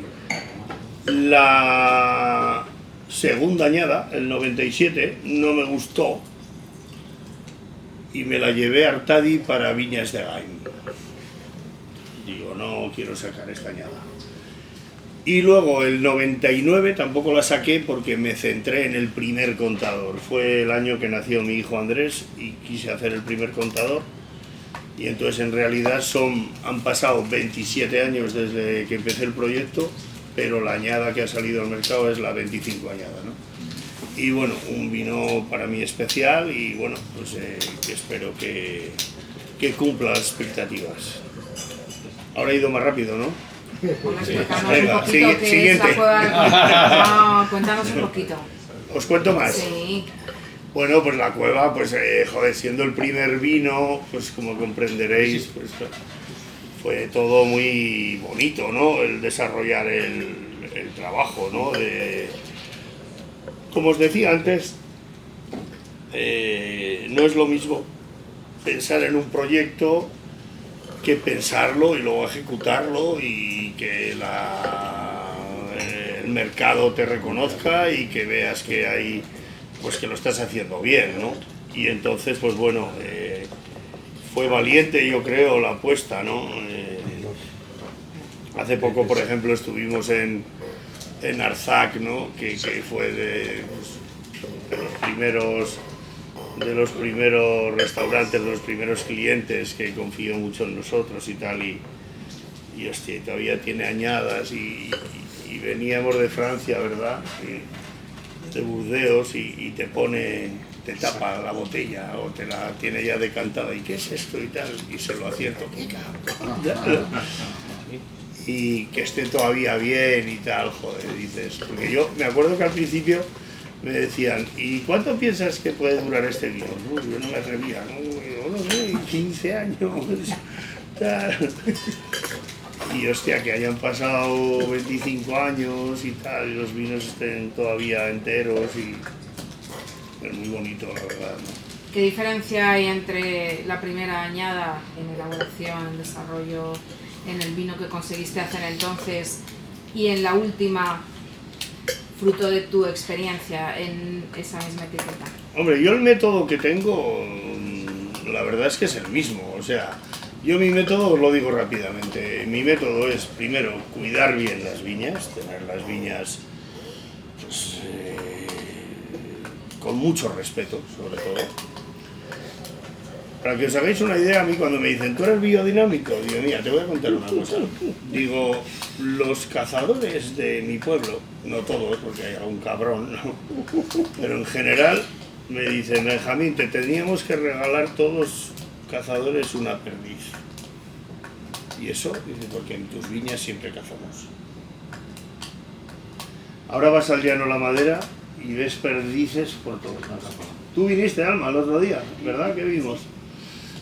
La segunda añada, el 97, no me gustó y me la llevé a Artadi para Viñas de Gaim. Digo, no quiero sacar esta añada. Y luego el 99 tampoco la saqué porque me centré en el primer contador. Fue el año que nació mi hijo Andrés y quise hacer el primer contador. Y entonces en realidad han pasado 27 años desde que empecé el proyecto, pero la añada que ha salido al mercado es la 25 añada, ¿no? Y bueno, un vino para mí especial y bueno, pues que espero que cumpla las expectativas. Ahora he ido más rápido, ¿no? Bueno, explícanos Venga, un poquito qué es siguiente. la cueva del Conquistador. No, cuéntanos un poquito. ¿Os cuento más? Sí. Bueno, pues la cueva, pues joder, siendo el primer vino, pues como comprenderéis, pues fue todo muy bonito, ¿no? El desarrollar el trabajo, ¿no? Como os decía antes, no es lo mismo pensar en un proyecto que pensarlo y luego ejecutarlo y que el mercado te reconozca y que veas que hay, pues que lo estás haciendo bien, ¿no? Y entonces, pues bueno, fue valiente, yo creo, la apuesta, ¿no? Hace poco, por ejemplo, estuvimos en Arzac, ¿no? Que fue de los primeros restaurantes, de los primeros clientes que confió mucho en nosotros y tal, y hostia, todavía tiene añadas y veníamos de Francia, ¿verdad? De Burdeos y te tapa la botella o te la tiene ya decantada y ¿qué es esto? Y tal, y se lo acierto. Y que esté todavía bien y tal, joder, dices, porque yo me acuerdo que al principio me decían, ¿y cuánto piensas que puede durar este vino? No, yo no me atrevía, no sé, 15 años, tal. Y hostia, que hayan pasado 25 años y tal, y los vinos estén todavía enteros y es muy bonito, la verdad, ¿no? ¿Qué diferencia hay entre la primera añada en elaboración, en desarrollo, en el vino que conseguiste hacer entonces y en la última, fruto de tu experiencia en esa misma etiqueta? Hombre, yo el método que tengo, la verdad es que es el mismo, o sea, yo mi método os lo digo rápidamente, mi método es primero cuidar bien las viñas, tener las viñas pues, con mucho respeto, sobre todo. Para que os hagáis una idea, a mí cuando me dicen, ¿tú eres biodinámico? Digo, mira, te voy a contar una cosa. Digo, los cazadores de mi pueblo, no todos, porque hay algún cabrón, ¿no? Pero en general me dicen, Benjamín, te teníamos que regalar todos cazadores una perdiz. ¿Y eso? Dice, porque en tus viñas siempre cazamos. Ahora vas al llano La Madera y ves perdices por todos lados. Tú viniste, Alma, el otro día, ¿verdad? Que vimos.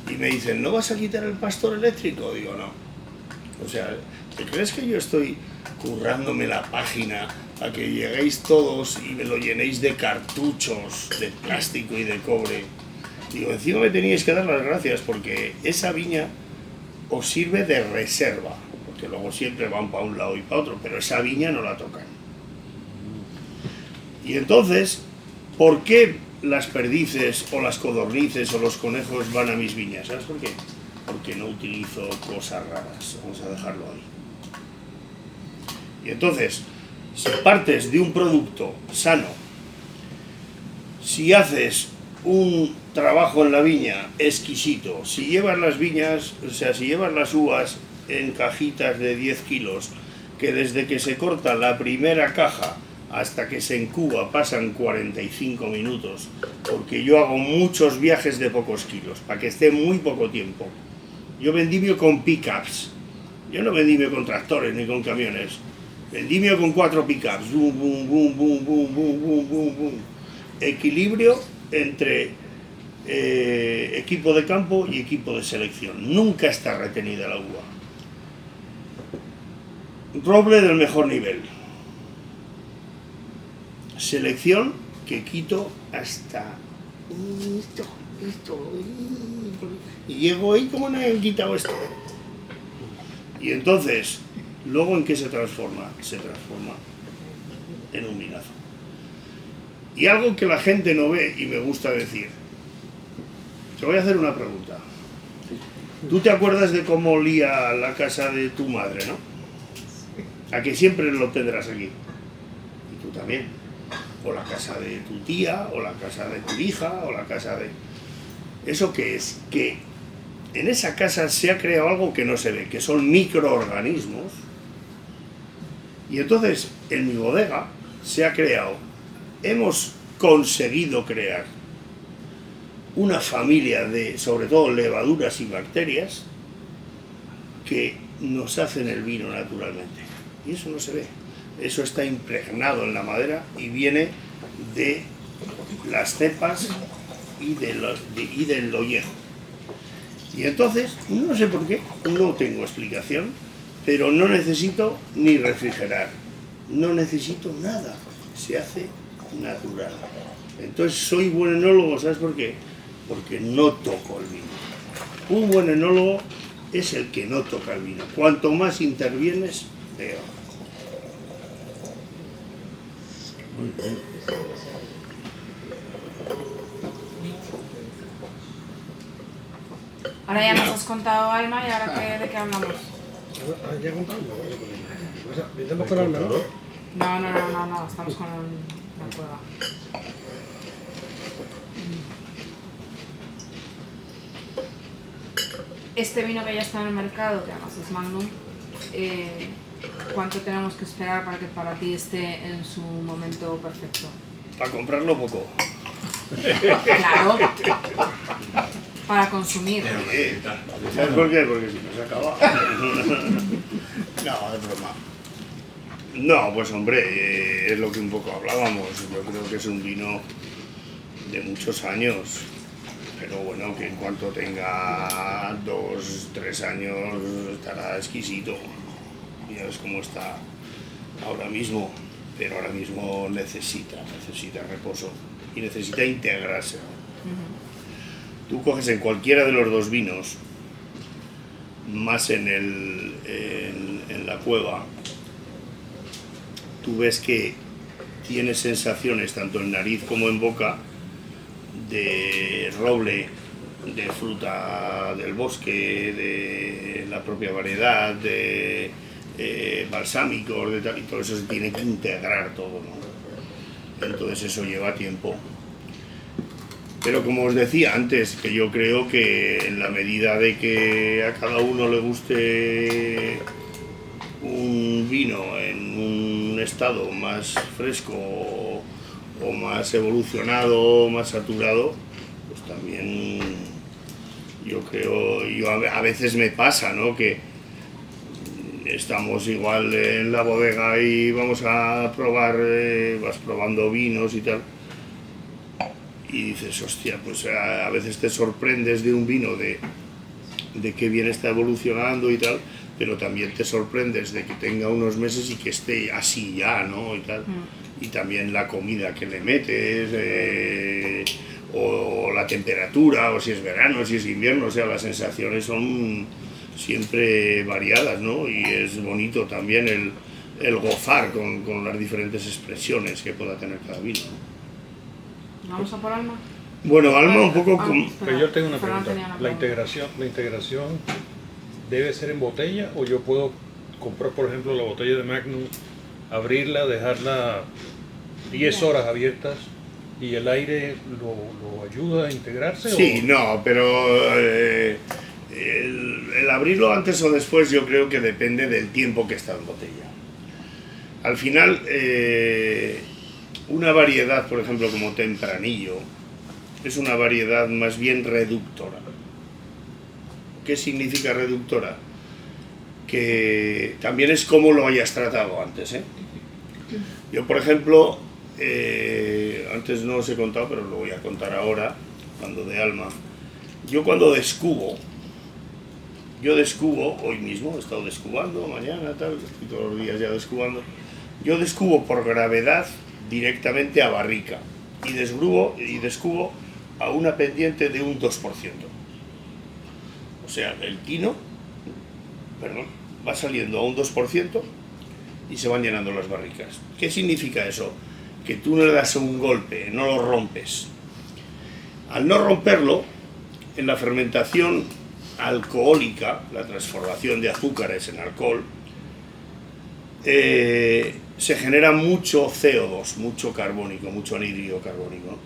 Y me dicen, ¿no vas a quitar el pastor eléctrico? Digo, no. O sea, ¿te crees que yo estoy currándome la página a que lleguéis todos y me lo llenéis de cartuchos de plástico y de cobre? Digo, encima me teníais que dar las gracias porque esa viña os sirve de reserva, porque luego siempre van para un lado y para otro, pero esa viña no la tocan. Y entonces, ¿por qué las perdices o las codornices o los conejos van a mis viñas? ¿Sabes por qué? Porque no utilizo cosas raras, vamos a dejarlo ahí. Y entonces, si partes de un producto sano, si haces un trabajo en la viña exquisito, si llevas las viñas, o sea, si llevas las uvas en cajitas de 10 kilos, que desde que se corta la primera caja hasta que se encuba pasan 45 minutos, porque yo hago muchos viajes de pocos kilos, para que esté muy poco tiempo. Yo vendimio con pickups, yo no vendimio con tractores ni con camiones, vendimio con 4 pickups, boom, boom, boom, boom, boom, boom, boom, boom, boom. Equilibrio entre equipo de campo y equipo de selección, nunca está retenida la uva. Roble del mejor nivel. Selección que quito hasta esto, y llego ahí, ¿cómo no han quitado esto? Y entonces, ¿luego en qué se transforma? Se transforma en un vinazo. Y algo que la gente no ve y me gusta decir, te voy a hacer una pregunta. ¿Tú te acuerdas de cómo olía la casa de tu madre, no? A que siempre lo tendrás aquí. Y tú también. O la casa de tu tía, o la casa de tu hija, o la casa de... ¿Eso qué es? Que en esa casa se ha creado algo que no se ve, que son microorganismos. Y entonces, en mi bodega se ha creado, hemos conseguido crear una familia de, sobre todo, levaduras y bacterias que nos hacen el vino naturalmente. Y eso no se ve. Eso está impregnado en la madera y viene de las cepas y del ollejo. Y entonces, no sé por qué, no tengo explicación, pero no necesito ni refrigerar, no necesito nada, se hace natural. Entonces soy buen enólogo, ¿sabes por qué? Porque no toco el vino. Un buen enólogo es el que no toca el vino. Cuanto más intervienes, peor. Ahora ya nos has contado, Alma, y ahora ¿de qué hablamos? ¿Ya he contado? ¿Estamos con Alma, no? No, estamos con la cueva. Este vino que ya está en el mercado, que además es Magnum, ¿cuánto tenemos que esperar para que para ti esté en su momento perfecto? Para comprarlo poco. Claro. Para consumir. ¿Sabes por qué? Porque si no se acaba. No, es broma. No, pues hombre, es lo que un poco hablábamos. Yo creo que es un vino de muchos años. Pero bueno, que en cuanto tenga 2, 3 años estará exquisito. Ya ves cómo está ahora mismo. Pero ahora mismo necesita reposo y necesita integrarse. Tú coges en cualquiera de los dos vinos, más en la cueva, tú ves que tiene sensaciones tanto en nariz como en boca de roble, de fruta del bosque, de la propia variedad, de balsámicos, de tal, y todo eso se tiene que integrar todo, ¿no? Entonces eso lleva tiempo. Pero como os decía antes, que yo creo que en la medida de que a cada uno le guste un vino en un estado más fresco o más evolucionado, más saturado, pues también yo creo, a veces me pasa, ¿no? Que estamos igual en la bodega y vamos a probar, vas probando vinos y tal. Y dices, hostia, pues a veces te sorprendes de un vino, de qué bien está evolucionando y tal, pero también te sorprendes de que tenga unos meses y que esté así ya, ¿no? Y tal. Y también la comida que le metes, o la temperatura, o si es verano, si es invierno, o sea, las sensaciones son siempre variadas, ¿no? Y es bonito también el gozar con las diferentes expresiones que pueda tener cada vino. ¿Vamos a por Alma? Bueno, Alma un poco... Pero yo tengo una Fernando pregunta. tenía una ¿La integración debe ser en botella o yo puedo comprar, por ejemplo, la botella de Magnum, abrirla, dejarla 10 horas abiertas y el aire lo ayuda a integrarse? Sí, ¿o? no, pero el abrirlo antes o después yo creo que depende del tiempo que está en botella. Al final, una variedad, por ejemplo, como Tempranillo, es una variedad más bien reductora. ¿Qué significa reductora? Que también es como lo hayas tratado antes, ¿eh? Yo, por ejemplo, antes no os he contado, pero lo voy a contar ahora, cuando de Alma. Yo cuando descubo, hoy mismo, he estado descubando, mañana, tal, estoy todos los días ya descubando, yo descubo por gravedad directamente a barrica y descubo a una pendiente de un 2%. O sea, el tino, perdón, va saliendo a un 2% y se van llenando las barricas. ¿Qué significa eso? Que tú no le das un golpe, no lo rompes. Al no romperlo, en la fermentación alcohólica, la transformación de azúcares en alcohol, se genera mucho CO2, mucho carbónico, mucho anhídrido carbónico.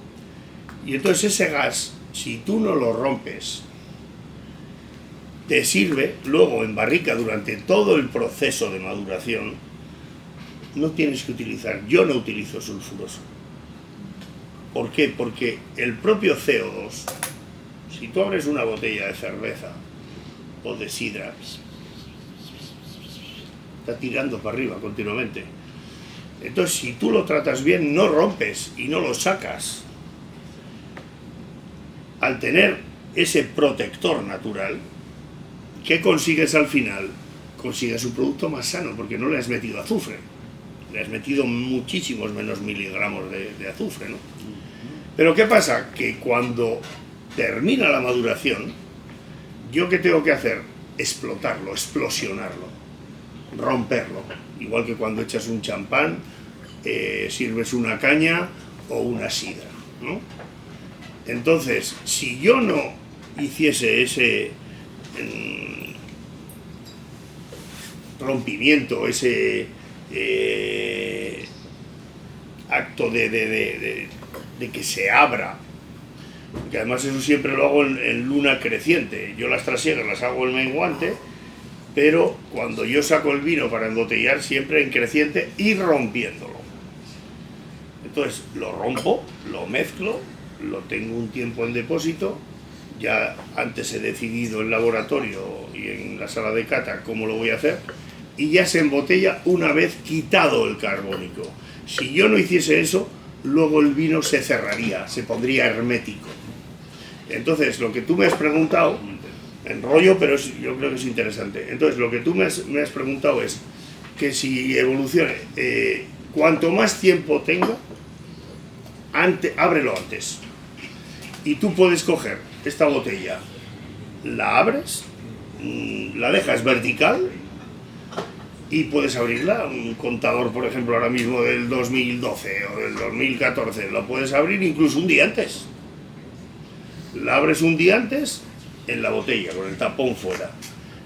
Y entonces ese gas, si tú no lo rompes, te sirve luego en barrica durante todo el proceso de maduración. No tienes que utilizar, yo no utilizo sulfuroso. ¿Por qué? Porque el propio CO2, si tú abres una botella de cerveza o de sidra, está tirando para arriba continuamente. Entonces, si tú lo tratas bien, no rompes y no lo sacas. Al tener ese protector natural, ¿qué consigues al final? Consigues un producto más sano, porque no le has metido azufre. Le has metido muchísimos menos miligramos de azufre, ¿no? Pero ¿qué pasa? Que cuando termina la maduración, ¿yo qué tengo que hacer? Explotarlo, explosionarlo, romperlo. Igual que cuando echas un champán, sirves una caña o una sidra, ¿no? Entonces, si yo no hiciese ese rompimiento, ese acto de que se abra, que además eso siempre lo hago en luna creciente, yo las trasiegas las hago en menguante, pero cuando yo saco el vino para embotellar, siempre en creciente y rompiéndolo. Entonces lo rompo, lo mezclo, lo tengo un tiempo en depósito, ya antes he decidido en laboratorio y en la sala de cata cómo lo voy a hacer, y ya se embotella una vez quitado el carbónico. Si yo no hiciese eso, luego el vino se cerraría, se pondría hermético. Entonces, lo que tú me has preguntado, enrollo, pero yo creo que es interesante. Entonces, lo que tú me has preguntado es que si evolucione, cuanto más tiempo tenga, ábrelo antes. Y tú puedes coger esta botella, la abres, la dejas vertical y puedes abrirla. Un contador, por ejemplo, ahora mismo del 2012 o del 2014, lo puedes abrir incluso un día antes. La abres un día antes en la botella, con el tapón fuera.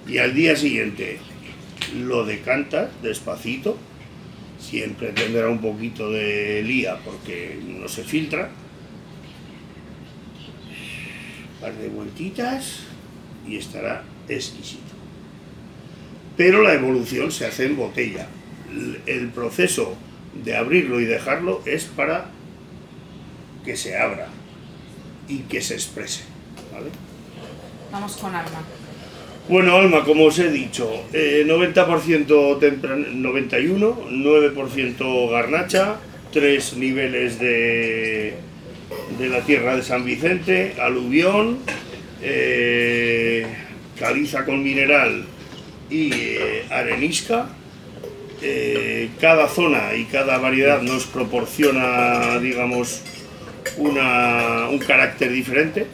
Y al día siguiente lo decantas despacito. Siempre tendrá un poquito de lía porque no se filtra. Un par de vueltitas y estará exquisito. Pero la evolución se hace en botella. El proceso de abrirlo y dejarlo es para que se abra y que se exprese, ¿vale? Vamos con Alma. Bueno, Alma, como os he dicho, 90% 91, 9% garnacha, 3 niveles de la tierra de San Vicente, aluvión, caliza con mineral y arenisca. Cada zona y cada variedad nos proporciona, digamos, un carácter diferente.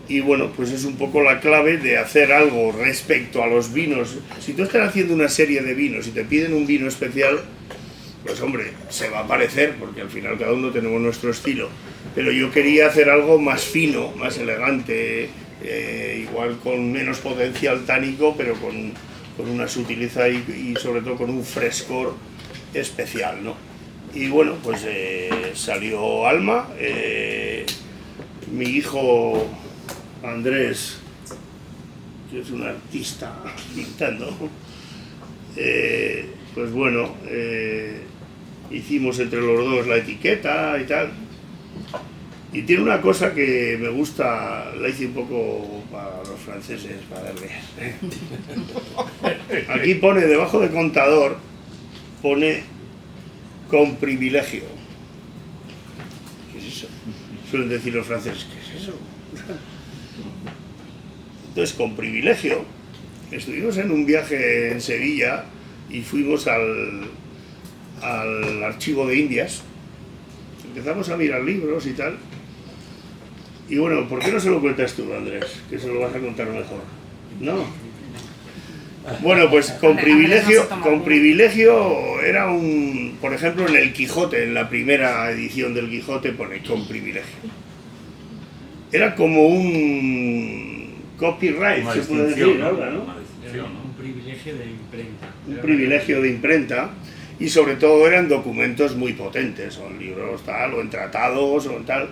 Y bueno, pues es un poco la clave de hacer algo respecto a los vinos. Si tú estás haciendo una serie de vinos y te piden un vino especial, pues hombre, se va a parecer, porque al final cada uno tenemos nuestro estilo. Pero yo quería hacer algo más fino, más elegante, igual con menos potencial tánico, pero con una sutileza y sobre todo con un frescor especial, ¿no? Y bueno, pues salió Alma. Mi hijo Andrés, que es un artista pintando, pues bueno, hicimos entre los dos la etiqueta y tal. Y tiene una cosa que me gusta, la hice un poco para los franceses, para darle. Aquí pone, debajo de contador, pone con privilegio. ¿Qué es eso? Suelen decir los franceses, ¿qué es eso? Entonces, con privilegio, estuvimos en un viaje en Sevilla y fuimos al Archivo de Indias. Empezamos a mirar libros y tal. Y bueno, ¿por qué no se lo cuentas tú, Andrés? Que se lo vas a contar mejor. ¿No? Bueno, pues con privilegio era un... Por ejemplo, en el Quijote, en la primera edición del Quijote pone con privilegio. Era como un copyright, se puede decir ahora, ¿no? Un privilegio de imprenta. Un privilegio de imprenta, y sobre todo eran documentos muy potentes, o en libros tal, o en tratados, o en tal.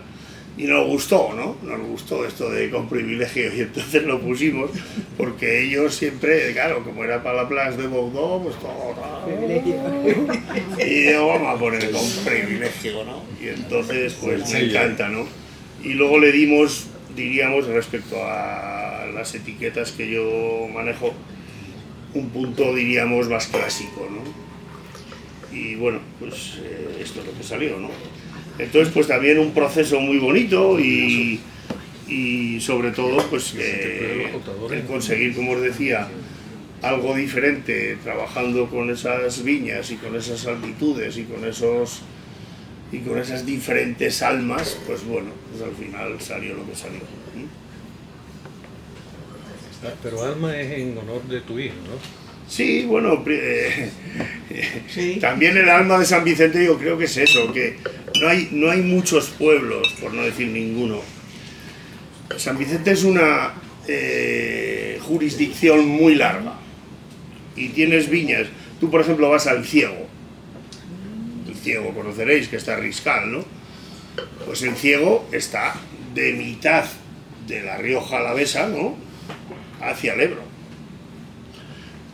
Y nos gustó, ¿no? Nos gustó esto de con privilegio, y entonces lo pusimos, porque ellos siempre, claro, como era para la Place de Bordeaux, pues todo, y yo, vamos a poner con privilegio, ¿no? Y entonces, pues me encanta, ¿no? Y luego le dimos, diríamos, respecto a las etiquetas que yo manejo, un punto, diríamos, más clásico, ¿no? Y bueno, pues esto es lo que salió, ¿no? Entonces, pues también un proceso muy bonito y sobre todo, pues el conseguir, como os decía, algo diferente, trabajando con esas viñas y con esas altitudes y con esas diferentes almas, pues bueno, pues al final salió lo que salió. Pero alma es en honor de tu hijo, ¿no? Sí, bueno, Sí. también el alma de San Vicente yo creo que es eso, que no hay muchos pueblos, por no decir ninguno. San Vicente es una jurisdicción muy larga y tienes viñas. Tú, por ejemplo, vas al Ciego. El Ciego conoceréis, que está Riscal, ¿no? Pues el Ciego está de mitad de la Rioja Alavesa, ¿no?, hacia el Ebro.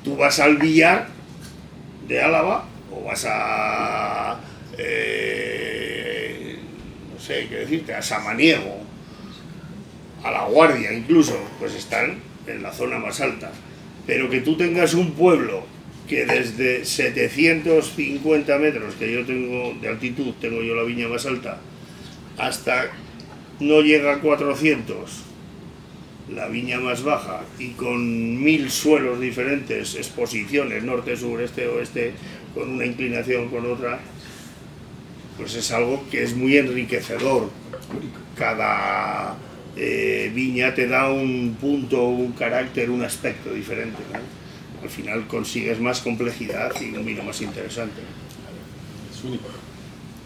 Tú vas al Villar de Álava o vas a, no sé qué decirte, a Samaniego, a La Guardia incluso, pues están en la zona más alta. Pero que tú tengas un pueblo que desde 750 metros que yo tengo de altitud, tengo yo la viña más alta, hasta no llega a 400, la viña más baja, y con 1000 suelos diferentes, exposiciones, norte, sur, este, oeste, con una inclinación, con otra, pues es algo que es muy enriquecedor. Cada viña te da un punto, un carácter, un aspecto diferente, ¿no? Al final consigues más complejidad y un vino más interesante. Es único.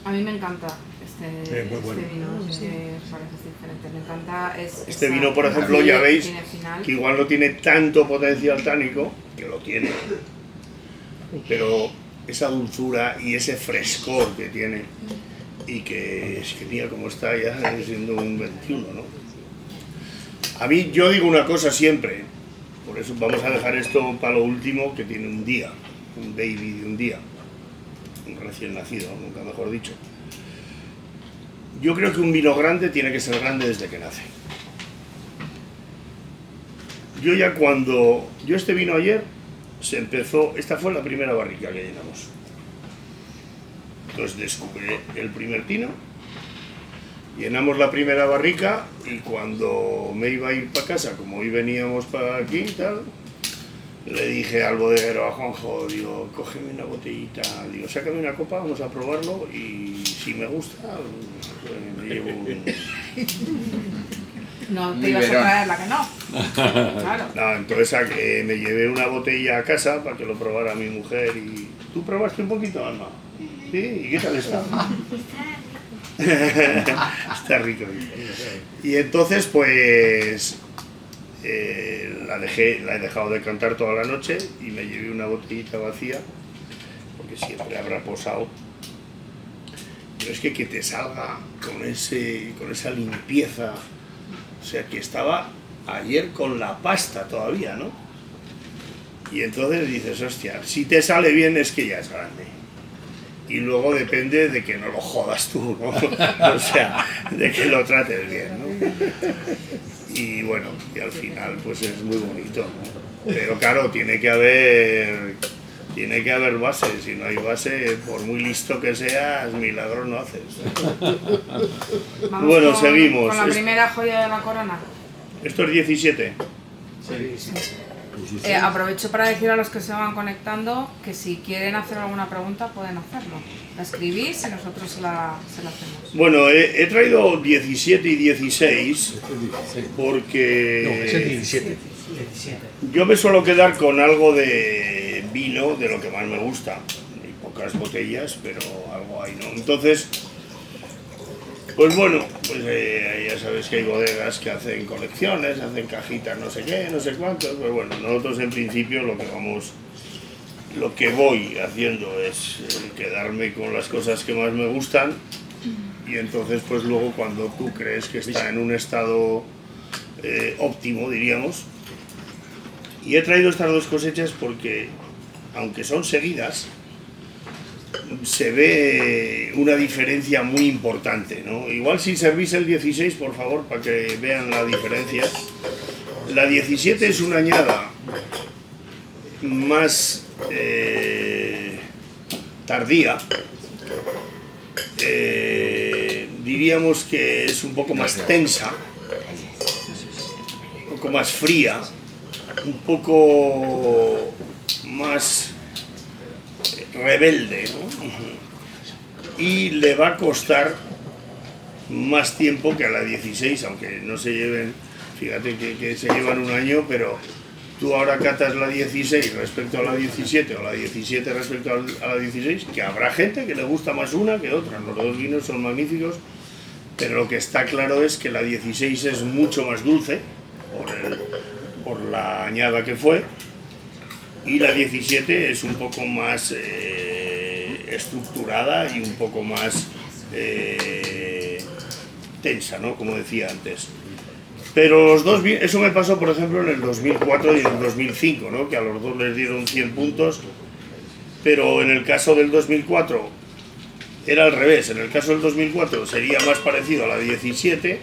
A mí me encanta este muy bueno. vino, que parece diferente. Me encanta. Este vino, por ejemplo, ya veis final, que igual no tiene tanto potencial tánico, que lo tiene, pero esa dulzura y ese frescor que tiene, y que es que mira cómo está ya siendo un 21, ¿no? A mí, yo digo una cosa siempre, por eso vamos a dejar esto para lo último, que tiene un día, un baby de un día, un recién nacido, nunca mejor dicho. Yo creo que un vino grande tiene que ser grande desde que nace. Yo este vino ayer, se empezó, esta fue la primera barrica que llenamos. Entonces descubrí el primer tino, llenamos la primera barrica, y cuando me iba a ir para casa, como hoy veníamos para aquí y tal, le dije al bodeguero, a Juanjo, digo, cógeme una botellita, digo, sácame una copa, vamos a probarlo, y si me gusta, pues me llevo un... no te ibas a traer la que no. Claro. No, entonces me llevé una botella a casa para que lo probara mi mujer. Y ¿tú probaste un poquito, Alma? ¿Sí? ¿Y qué tal está? Está rico. Y entonces, pues la he dejado de cantar toda la noche y me llevé una botellita vacía, porque siempre habrá posado. Pero es que te salga con esa limpieza. O sea, que estaba ayer con la pasta todavía, ¿no? Y entonces dices, hostia, si te sale bien es que ya es grande. Y luego depende de que no lo jodas tú, ¿no? O sea, de que lo trates bien, ¿no? Y bueno, y al final pues es muy bonito, ¿no? Pero claro, tiene que haber base. Si no hay base, por muy listo que seas, milagro no haces. Vamos Bueno, con, seguimos. con la primera joya de la corona. Esto es 17. Sí. Aprovecho para decir a los que se van conectando que si quieren hacer alguna pregunta pueden hacerlo. La escribís y nosotros se la hacemos. Bueno, he traído 17 y 16 porque No, ese es 17. yo me suelo quedar con algo de vino, de lo que más me gusta. Hay pocas botellas, pero algo hay, ¿no? Entonces, pues bueno, pues ya sabes que hay bodegas que hacen colecciones, hacen cajitas, no sé qué, no sé cuántos. Pues bueno, nosotros en principio lo que voy haciendo es quedarme con las cosas que más me gustan, y entonces pues luego cuando tú crees que está en un estado óptimo, diríamos. Y he traído estas dos cosechas porque, aunque son seguidas, se ve una diferencia muy importante, ¿no? Igual si servís el 16, por favor, para que vean la diferencia. La 17 es una añada más tardía, diríamos que es un poco más tensa, un poco más fría, un poco más rebelde, ¿no? Y le va a costar más tiempo que a la 16, aunque no se lleven, fíjate que se llevan un año, pero tú ahora catas la 16 respecto a la 17 o la 17 respecto a la 16, que habrá gente que le gusta más una que otra. Los dos vinos son magníficos, pero lo que está claro es que la 16 es mucho más dulce por la añada que fue, y la 17 es un poco más estructurada y un poco más tensa, ¿no? Como decía antes. Pero los dos, eso me pasó por ejemplo en el 2004 y en el 2005, ¿no? Que a los dos les dieron 100 puntos, pero en el caso del 2004 era al revés. En el caso del 2004 sería más parecido a la 17,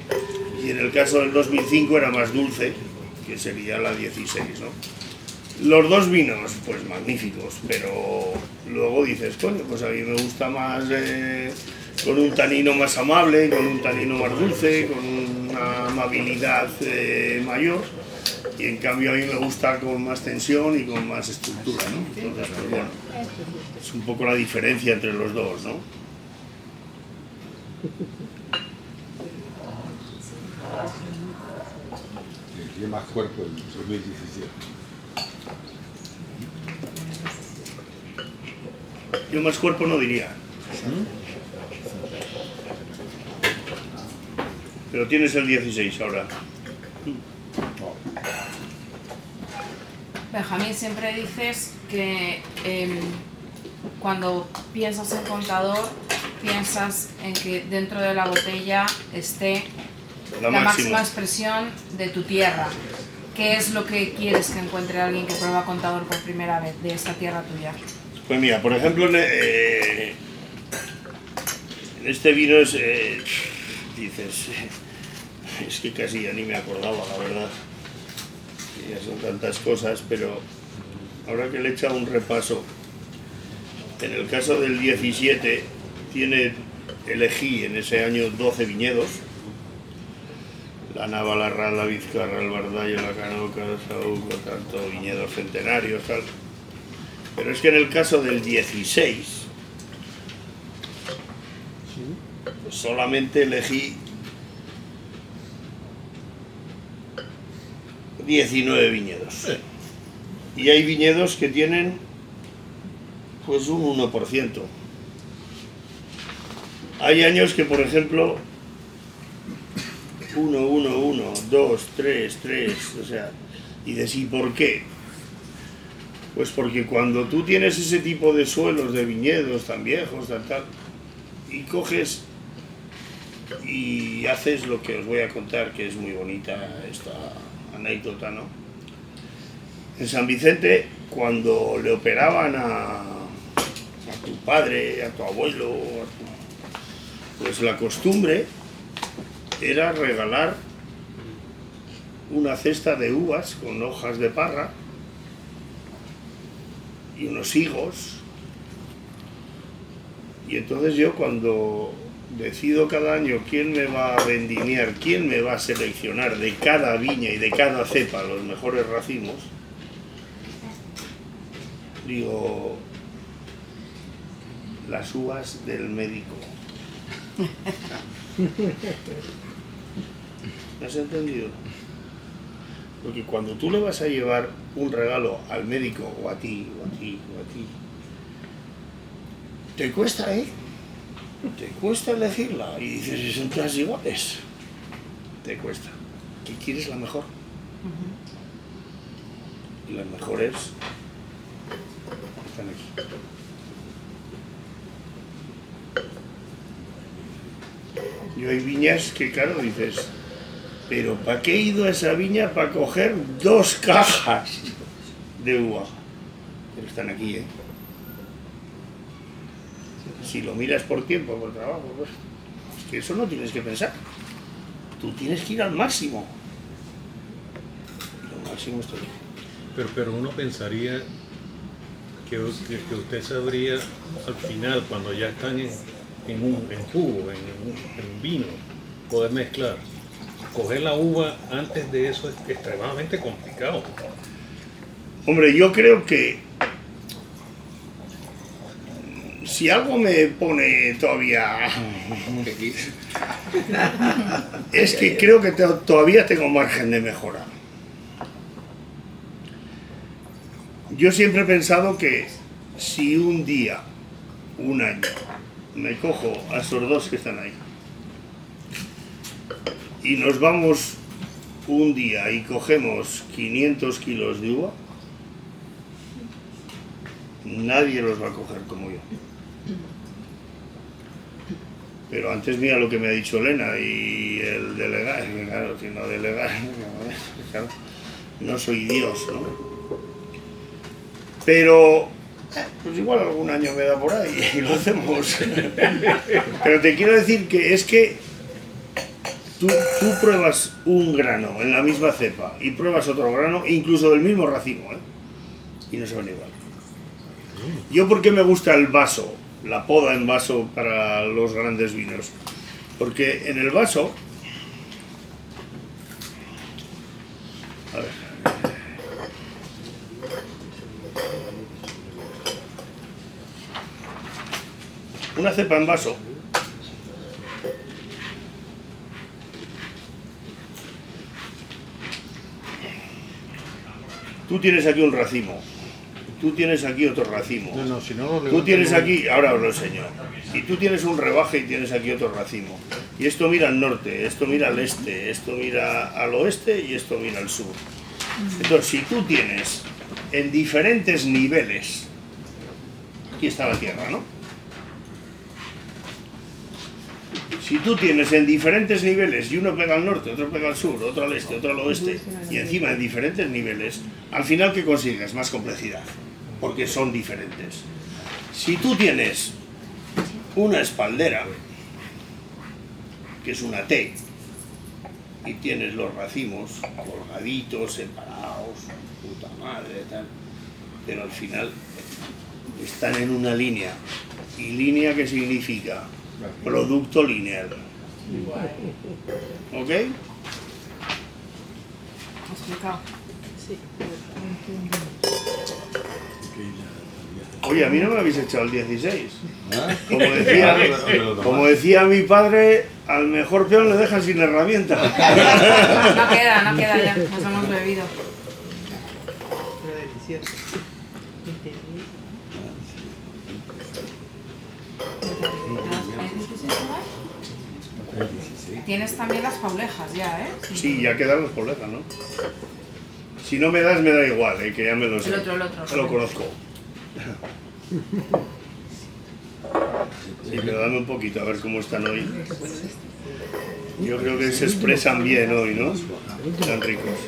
y en el caso del 2005 era más dulce, que sería la 16, ¿no? Los dos vinos, pues magníficos, pero luego dices, coño, pues a mí me gusta más con un tanino más amable, con un tanino más dulce, con una amabilidad mayor, y en cambio a mí me gusta con más tensión y con más estructura, ¿no? Entonces, pues bueno, es un poco la diferencia entre los dos, ¿no? Tiene más cuerpo en 2017. Yo más cuerpo no diría. Pero tienes el 16 ahora. Benjamín, siempre dices que cuando piensas en contador, piensas en que dentro de la botella esté la máxima expresión de tu tierra. ¿Qué es lo que quieres que encuentre alguien que prueba contador por primera vez de esta tierra tuya? Pues mira, por ejemplo, en este vino dices, es que casi ya ni me acordaba, la verdad. Ya son tantas cosas, pero ahora que le he echado un repaso, en el caso del 17 elegí en ese año 12 viñedos: la Nava, la Rad, la Vizcarra, el Bardallo, la Canoca, el Saúco, tanto viñedos centenarios, tal. Pero es que en el caso del 16 solamente elegí 19 viñedos. Y hay viñedos que tienen pues un 1%. Hay años que, por ejemplo, 1, 1, 1, 2, 3, 3, o sea, y de sí, ¿por qué? Pues porque cuando tú tienes ese tipo de suelos de viñedos tan viejos, tal, y coges y haces lo que os voy a contar, que es muy bonita esta anécdota, ¿no? En San Vicente, cuando le operaban a tu padre, a tu abuelo, pues la costumbre era regalar una cesta de uvas con hojas de parra y unos higos. Y entonces yo, cuando decido cada año quién me va a vendimiar, quién me va a seleccionar de cada viña y de cada cepa los mejores racimos, Digo, las uvas del médico. ¿Me has entendido? Porque cuando tú le vas a llevar un regalo al médico, o a ti, o a ti, o a ti, te cuesta, ¿eh? Te cuesta elegirla. Y dices, si son todas iguales. Te cuesta. ¿Qué quieres? La mejor. Y las mejores están aquí. Y hay viñas que, claro, dices, pero ¿para qué he ido a esa viña para coger 2 cajas de uva? Pero están aquí, ¿eh? Si lo miras por tiempo, por trabajo, pues es que eso no tienes que pensar. Tú tienes que ir al máximo. Y lo máximo estoy. Pero uno pensaría que usted sabría al final, cuando ya están en jugo, en vino, poder mezclar. Coger la uva antes de eso es extremadamente complicado. Hombre, yo creo que si algo me pone todavía es que creo que todavía tengo margen de mejora. Yo siempre he pensado que si un día, un año, me cojo a esos 2 que están ahí y nos vamos un día y cogemos 500 kilos de uva, nadie los va a coger como yo. Pero antes mira lo que me ha dicho Elena y el delegado, claro, si no delegar, claro, no soy Dios, ¿no? Pero pues igual algún año me da por ahí y lo hacemos. Pero te quiero decir que es que tú pruebas un grano en la misma cepa y pruebas otro grano, incluso del mismo racimo, ¿eh? Y no saben igual. Yo, ¿por qué me gusta el vaso? La poda en vaso para los grandes vinos. Porque en el vaso... A ver. Una cepa en vaso. Tú tienes aquí un racimo. Tú tienes aquí otro racimo. No, si no, Tú tienes aquí, ahora os lo enseño. Y tú tienes un rebaje y tienes aquí otro racimo. Y esto mira al norte, esto mira al este, esto mira al oeste y esto mira al sur. Entonces, si tú tienes en diferentes niveles, aquí está la tierra, ¿no? Si tú tienes en diferentes niveles y uno pega al norte, otro pega al sur, otro al este, otro al oeste, y encima en diferentes niveles, al final ¿qué consigues? Más complejidad, porque son diferentes. Si tú tienes una espaldera, que es una T, y tienes los racimos colgaditos, separados, puta madre, tal, pero al final están en una línea. ¿Y línea qué significa? Producto lineal. ¿Ok? Explicado. Oye, a mí no me habéis echado el 16. ¿Ah? Como decía mi padre, al mejor peón le dejan sin herramienta. No queda ya, nos hemos bebido. Tienes también las paulejas ya, ¿eh? Sí, ya quedan los polejas, ¿no? Si no me das, me da igual, que ya me lo sé. El otro. Lo conozco. Sí, pero dame un poquito a ver cómo están hoy. Yo creo que se expresan bien hoy, ¿no? Están ricos.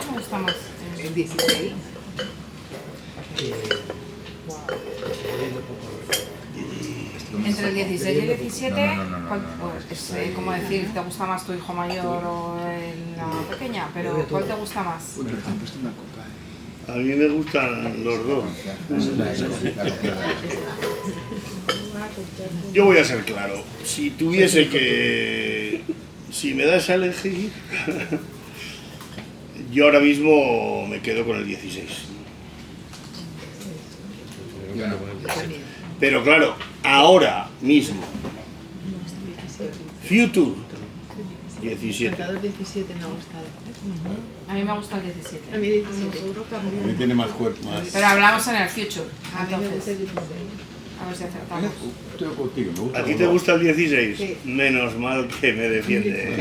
¿Cómo está más? El 16. Entre el 16 y el 17, como decir, ¿te gusta más tu hijo mayor o la pequeña? Pero ¿cuál te gusta más? A mí me gustan los dos. Yo voy a ser claro. Si tuviese que Si me das a elegir, yo ahora mismo me quedo con el 16. Pero claro, ahora mismo, Future, 17. Mercador 17 me ha gustado. A mí me gusta el 17. A mí 17. A mí tiene más cuerpo, más... Pero hablamos en el future. A mí me gusta el Entonces, 17. a ver si acertamos. Estoy contigo, me gusta. ¿A ti los te dos. gusta el 16? Sí. Menos mal que me defiende.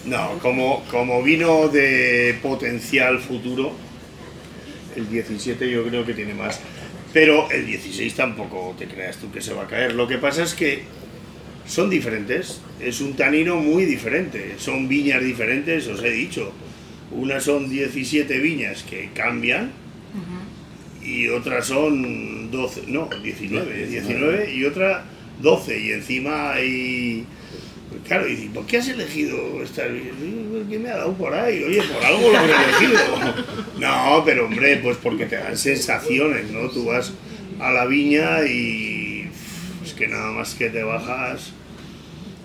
No, como vino de potencial futuro, el 17 yo creo que tiene más. Pero el 16 tampoco te creas tú que se va a caer. Lo que pasa es que son diferentes, es un tanino muy diferente, son viñas diferentes, os he dicho. Unas son 17 viñas que cambian y otras son 12, no, 19 y otra 12 y encima hay... Claro, y ¿por qué has elegido estas viñas? ¿Qué me ha dado por ahí? Oye, por algo lo habré elegido. No, pero hombre, pues porque te dan sensaciones, ¿no? Tú vas a la viña y es que nada más que te bajas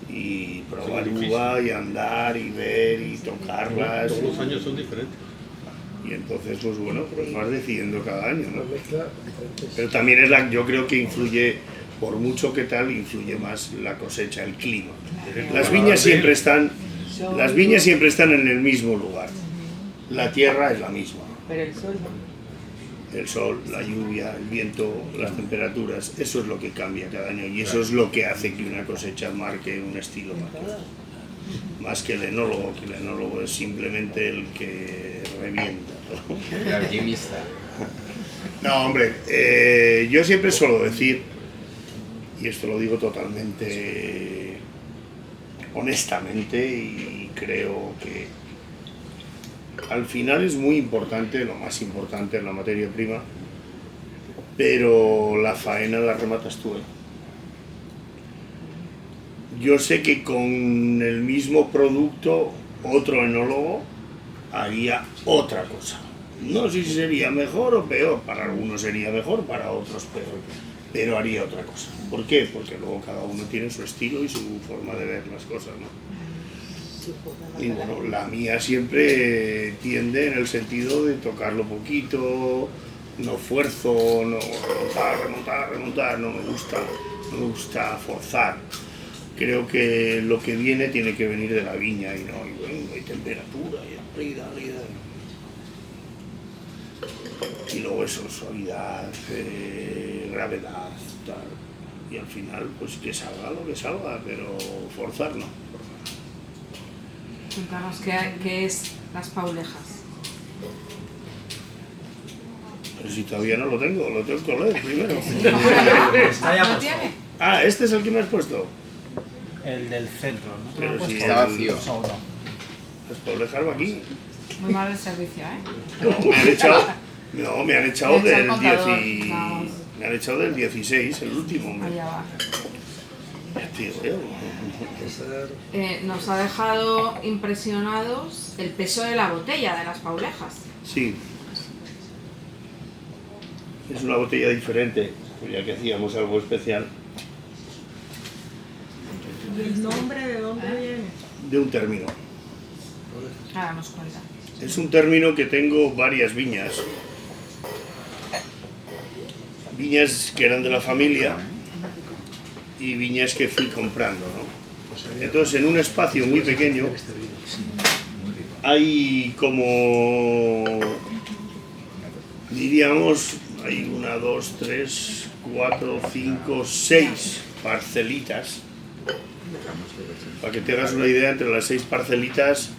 y probar uva y andar y ver y tocarlas. Todos los años son diferentes. Y entonces, pues bueno, pues vas decidiendo cada año, ¿no? Una mezcla diferente. Pero también es yo creo que influye, por mucho que tal, influye más la cosecha, el clima. Las viñas siempre están en el mismo lugar. La tierra es la misma. Pero el sol. El sol, la lluvia, el viento, las temperaturas, eso es lo que cambia cada año y eso es lo que hace que una cosecha marque un estilo más que el enólogo, que el enólogo es simplemente el que revienta, ¿no? El alquimista. No, hombre, yo siempre suelo decir, y esto lo digo totalmente honestamente y creo que al final es muy importante, lo más importante es la materia prima, pero la faena la rematas tú, ¿eh? Yo sé que con el mismo producto otro enólogo haría otra cosa. No sé si sería mejor o peor, para algunos sería mejor, para otros peor, pero haría otra cosa. ¿Por qué? Porque luego cada uno tiene su estilo y su forma de ver las cosas, ¿no? Y bueno, la mía siempre tiende en el sentido de tocarlo poquito, no esfuerzo, no remontar, no me gusta forzar. Creo que lo que viene tiene que venir de la viña y no, hay temperatura, y arriba. Y luego eso, suavidad, gravedad, tal. Y al final, pues que salga lo que salga, pero forzar no. Cuéntanos qué es las paulejas. Pero si todavía no lo tengo que leer primero. Está ya ¿No puesto. tiene? Ah, este es el que me has puesto. El del centro, ¿no? ¿Te lo Pero han si puesto? Está vacío. Eso no. Las paulejas va aquí. Muy mal el servicio, ¿eh? No, me han echado Me han echado del el contador, 10 vamos. me han echado del 16, el último. Allá va. Tío, yo. Nos ha dejado impresionados el peso de la botella de las paulejas. Sí. Es una botella diferente, pues ya que hacíamos algo especial, ¿Y el nombre de dónde viene? de un término. Ahora nos cuenta. Es un término que tengo varias viñas. Viñas que eran de la familia y viñas que fui comprando, ¿no? Entonces, en un espacio muy pequeño hay como, diríamos, hay 1, 2, 3, 4, 5, 6 parcelitas. Para que te hagas una idea, entre las 6 parcelitas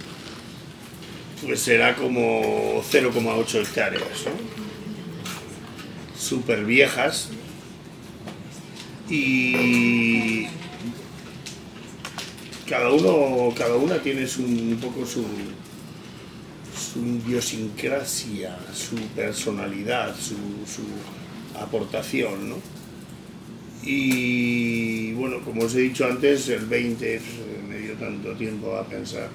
pues será como 0,8 hectáreas, ¿no? Súper viejas y cada una tiene un poco su idiosincrasia, su personalidad, su aportación, ¿no? Y bueno, como os he dicho antes, el 20 me dio tanto tiempo a pensar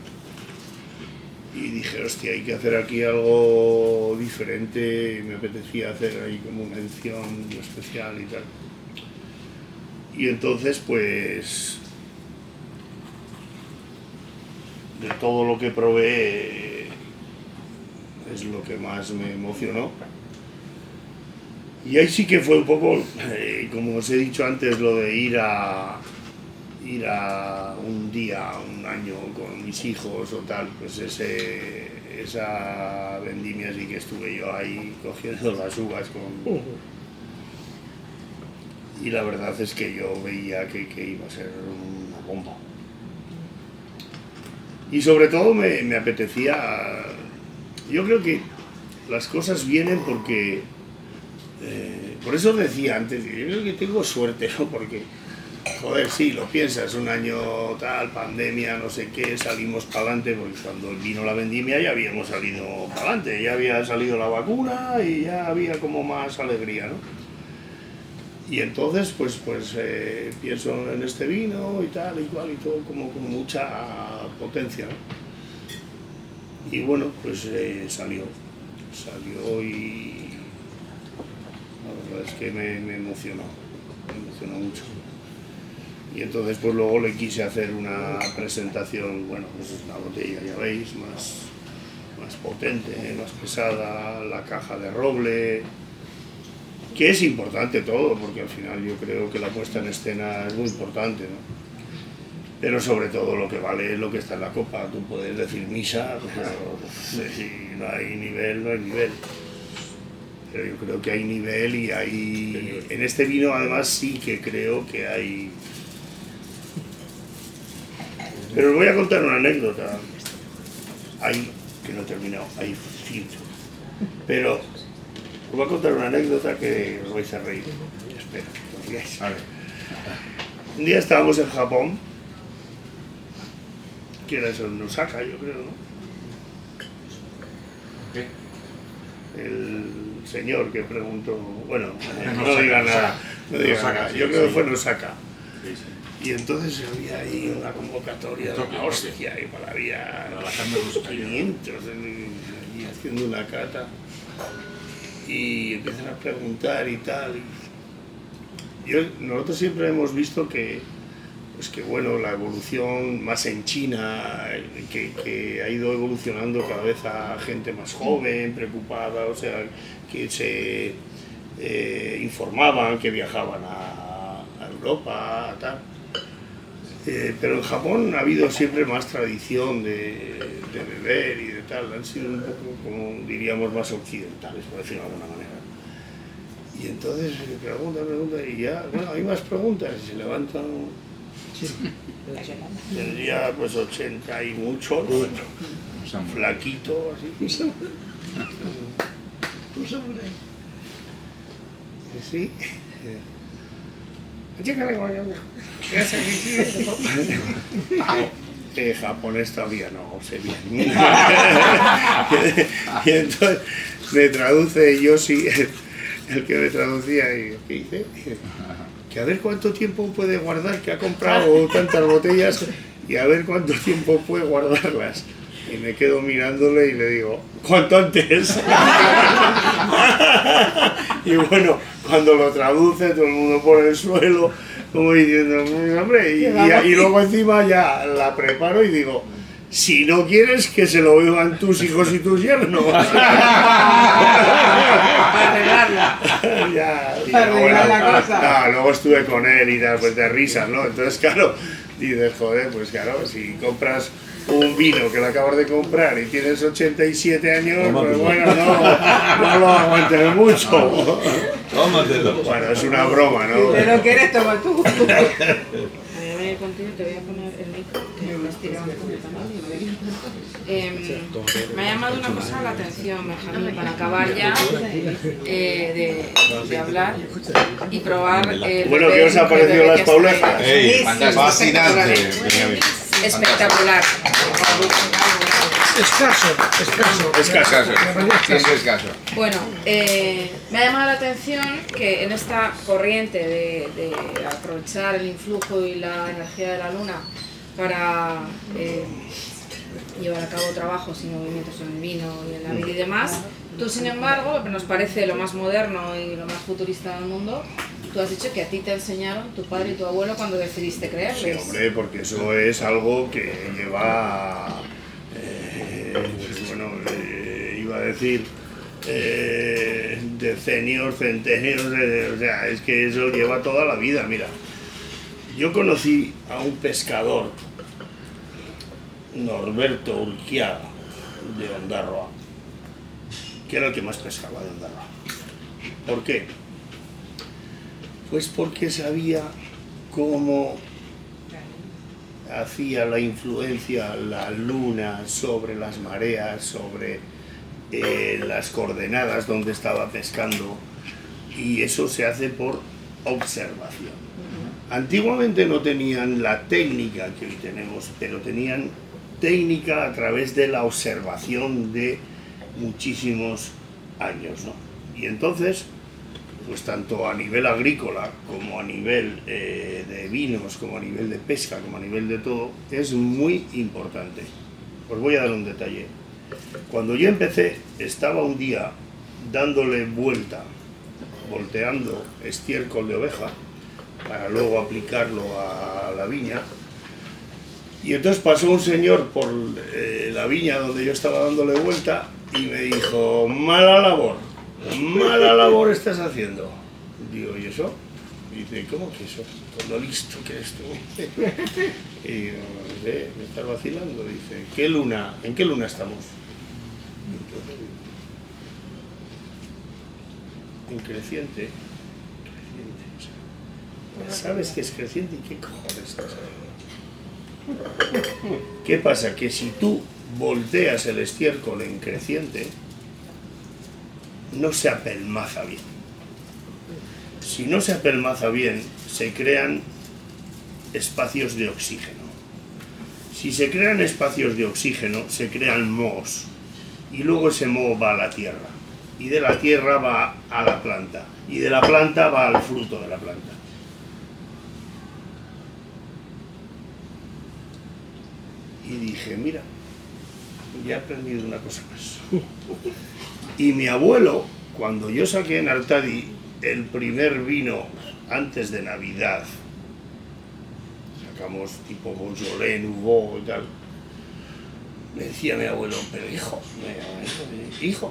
y dije, hostia, hay que hacer aquí algo diferente y me apetecía hacer ahí como una edición especial y tal. Y entonces pues de todo lo que probé, es lo que más me emocionó. Y ahí sí que fue un poco, como os he dicho antes, lo de ir a un día, un año con mis hijos o tal, pues esa vendimia sí que estuve yo ahí cogiendo las uvas y la verdad es que yo veía que iba a ser una bomba. Y sobre todo me apetecía, yo creo que las cosas vienen porque, por eso decía antes, yo creo que tengo suerte, ¿no? Porque, joder, sí, lo piensas, un año tal, pandemia, no sé qué, salimos para adelante, porque cuando vino la vendimia ya habíamos salido para adelante, ya había salido la vacuna y ya había como más alegría, ¿no? Y entonces, pues pienso en este vino y tal, y cual, y todo como con mucha potencia, ¿no? Y bueno, pues salió y la verdad es que me emocionó mucho. Y entonces pues luego le quise hacer una presentación, bueno, pues es una botella, ya veis, más potente, más pesada, la caja de roble, que es importante todo, porque al final yo creo que la puesta en escena es muy importante, ¿no? Pero sobre todo lo que vale es lo que está en la copa. Tú puedes decir misa, pero si no hay nivel, no hay nivel. Pero yo creo que hay nivel y hay... En este vino además sí que creo que hay... Pero os voy a contar una anécdota. Que no he terminado, hay filtro. Pero os voy a contar una anécdota que os vais a reír. Espera, que os digáis. Un día estábamos en Japón, que era eso en Osaka, yo creo, ¿no? ¿Qué? El señor que preguntó, bueno, no diga nada, yo creo que fue en Osaka. Sí, sí. Y entonces había ahí una convocatoria de Tokio, una hostia, y para había Para la carne rusa. 500 allí haciendo una cata. Y empiezan a preguntar y tal. Nosotros siempre hemos visto que bueno, la evolución más en China, que ha ido evolucionando cada vez a gente más joven, preocupada, o sea, que se informaban, que viajaban a Europa, a tal. Pero en Japón ha habido siempre más tradición de beber y de tal, han sido un poco, como diríamos, más occidentales, por decirlo de alguna manera. Y entonces pregunta, y ya, bueno, hay más preguntas, y se levantan, tendría pues 80 y mucho, flaquito, así. Sí. Japonés todavía no sé bien. Y entonces me traduce Yoshi, el que me traducía, y ¿qué dice? Que a ver cuánto tiempo puede guardar, que ha comprado tantas botellas y a ver cuánto tiempo puede guardarlas. Y me quedo mirándole y le digo, ¿cuánto antes? Y bueno, cuando lo traduce, todo el mundo por el suelo, como diciendo, hombre, y luego encima ya la preparo y digo, si no quieres que se lo beban tus hijos y tus yernos. Para arreglarla. Para arreglar la cosa. No, luego estuve con él y tal, pues de risas, ¿no? Entonces, claro, dices, joder, pues claro, si compras un vino que lo acabas de comprar y tienes 87 años, pues bueno, no lo aguantes mucho. Tómatelo. Bueno, es una broma, ¿no? Si te lo quieres, toma tú. Voy a venir contigo, te voy a poner el micro, que me has tirado un poquito, ¿no? Me ha llamado una cosa la atención, Benjamín, para acabar ya de hablar y probar. Bueno, ¿qué os ha parecido las paulejas? ¡Ey! Fascinante. Espectacular. Escaso. Siempre escaso. Bueno, me ha llamado la atención que en esta corriente de aprovechar el influjo y la energía de la luna para llevar a cabo trabajos y movimientos en el vino y en la vida y demás, tú sin embargo, lo que nos parece lo más moderno y lo más futurista del mundo, tú has dicho que a ti te enseñaron tu padre y tu abuelo cuando decidiste Sí, creerles. hombre, porque eso es algo que lleva pues bueno, iba a decir decenios, centenios, o sea, es que eso lleva toda la vida. Mira, yo conocí a un pescador, Norberto Urquiaga, de Ondarroa, que era el que más pescaba de Ondarroa. ¿Por qué? Pues porque sabía cómo hacía la influencia la luna sobre las mareas, sobre las coordenadas donde estaba pescando, y eso se hace por observación. Antiguamente no tenían la técnica que hoy tenemos, pero tenían técnica a través de la observación de muchísimos años, ¿no? Y entonces, pues tanto a nivel agrícola como a nivel de vinos, como a nivel de pesca, como a nivel de todo, es muy importante. Os voy a dar un detalle. Cuando yo empecé, estaba un día dándole vuelta, volteando estiércol de oveja, para luego aplicarlo a la viña, y entonces pasó un señor por la viña donde yo estaba dándole vuelta y me dijo: mala labor estás haciendo. Digo, ¿y eso? Y dice, ¿cómo que eso? Con lo listo que eres tú. Y digo, me estás vacilando. Dice, ¿en qué luna estamos? En creciente. O sea, ¿sabes qué es creciente y qué cojones estás haciendo? ¿Qué pasa? Que si tú volteas el estiércol en creciente, no se apelmaza bien. Si no se apelmaza bien, se crean espacios de oxígeno. Si se crean espacios de oxígeno, se crean mohos. Y luego ese moho va a la tierra. Y de la tierra va a la planta. Y de la planta va al fruto de la planta. Y dije, mira, ya he aprendido una cosa más. Y mi abuelo, cuando yo saqué en Artadi el primer vino antes de Navidad, sacamos tipo Beaujolais, Nouveau y tal, me decía mi abuelo, pero hijo,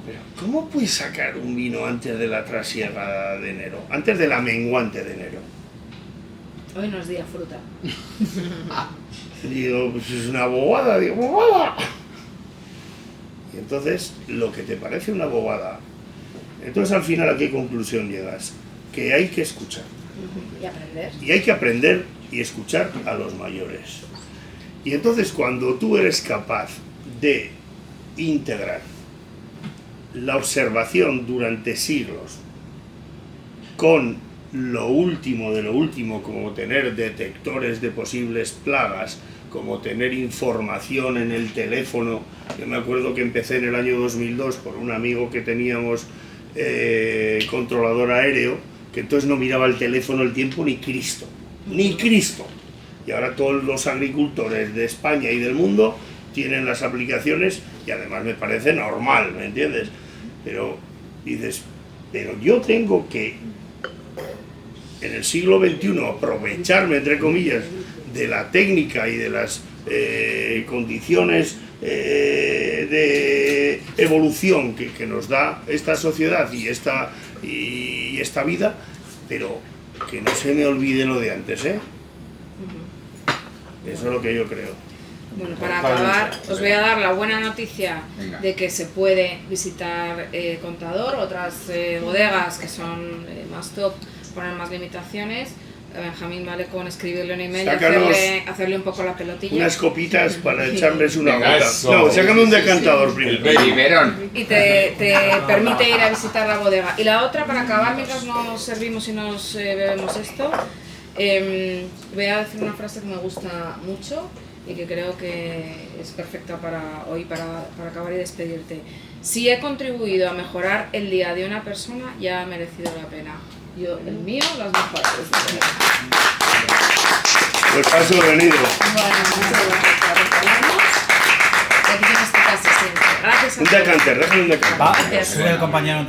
pero ¿cómo puedes sacar un vino antes de la trasiega de enero, antes de la menguante de enero? Hoy no es día fruta. Digo, pues es una bobada, digo, ¡bobada! Y entonces, lo que te parece una bobada, entonces al final ¿a qué conclusión llegas? Que hay que escuchar. Y aprender. Y hay que aprender y escuchar a los mayores. Y entonces cuando tú eres capaz de integrar la observación durante siglos con lo último de lo último, como tener detectores de posibles plagas, como tener información en el teléfono. Yo me acuerdo que empecé en el año 2002 por un amigo que teníamos controlador aéreo, que entonces no miraba el teléfono el tiempo ni Cristo, ni Cristo. Y ahora todos los agricultores de España y del mundo tienen las aplicaciones y además me parece normal, ¿me entiendes? Pero dices, pero yo tengo que en el siglo XXI aprovecharme, entre comillas, de la técnica y de las condiciones de evolución que nos da esta sociedad y esta vida, pero que no se me olvide lo de antes, ¿eh? Eso es lo que yo creo. Bueno, para acabar, os voy a dar la buena noticia de que se puede visitar Contador, otras bodegas que son más top, poner más limitaciones. Benjamín vale con escribirle un email y hacerle un poco la pelotilla. Unas copitas para echarles una Venga, gota. eso. No, sácame un decantador primero. El biberón. Y te permite ir a visitar la bodega. Y la otra, para acabar, mientras nos servimos y nos bebemos esto, voy a decir una frase que me gusta mucho y que creo que es perfecta para hoy, para acabar y despedirte. Si he contribuido a mejorar el día de una persona, ya ha merecido la pena. Yo, el mío, las mejores. Pues paso venido. Bueno, muchas gracias por acompañarnos. Y aquí tienes tu casa siempre. Gracias a Un todos. decanter, déjame un decanter. Va, soy el compañero de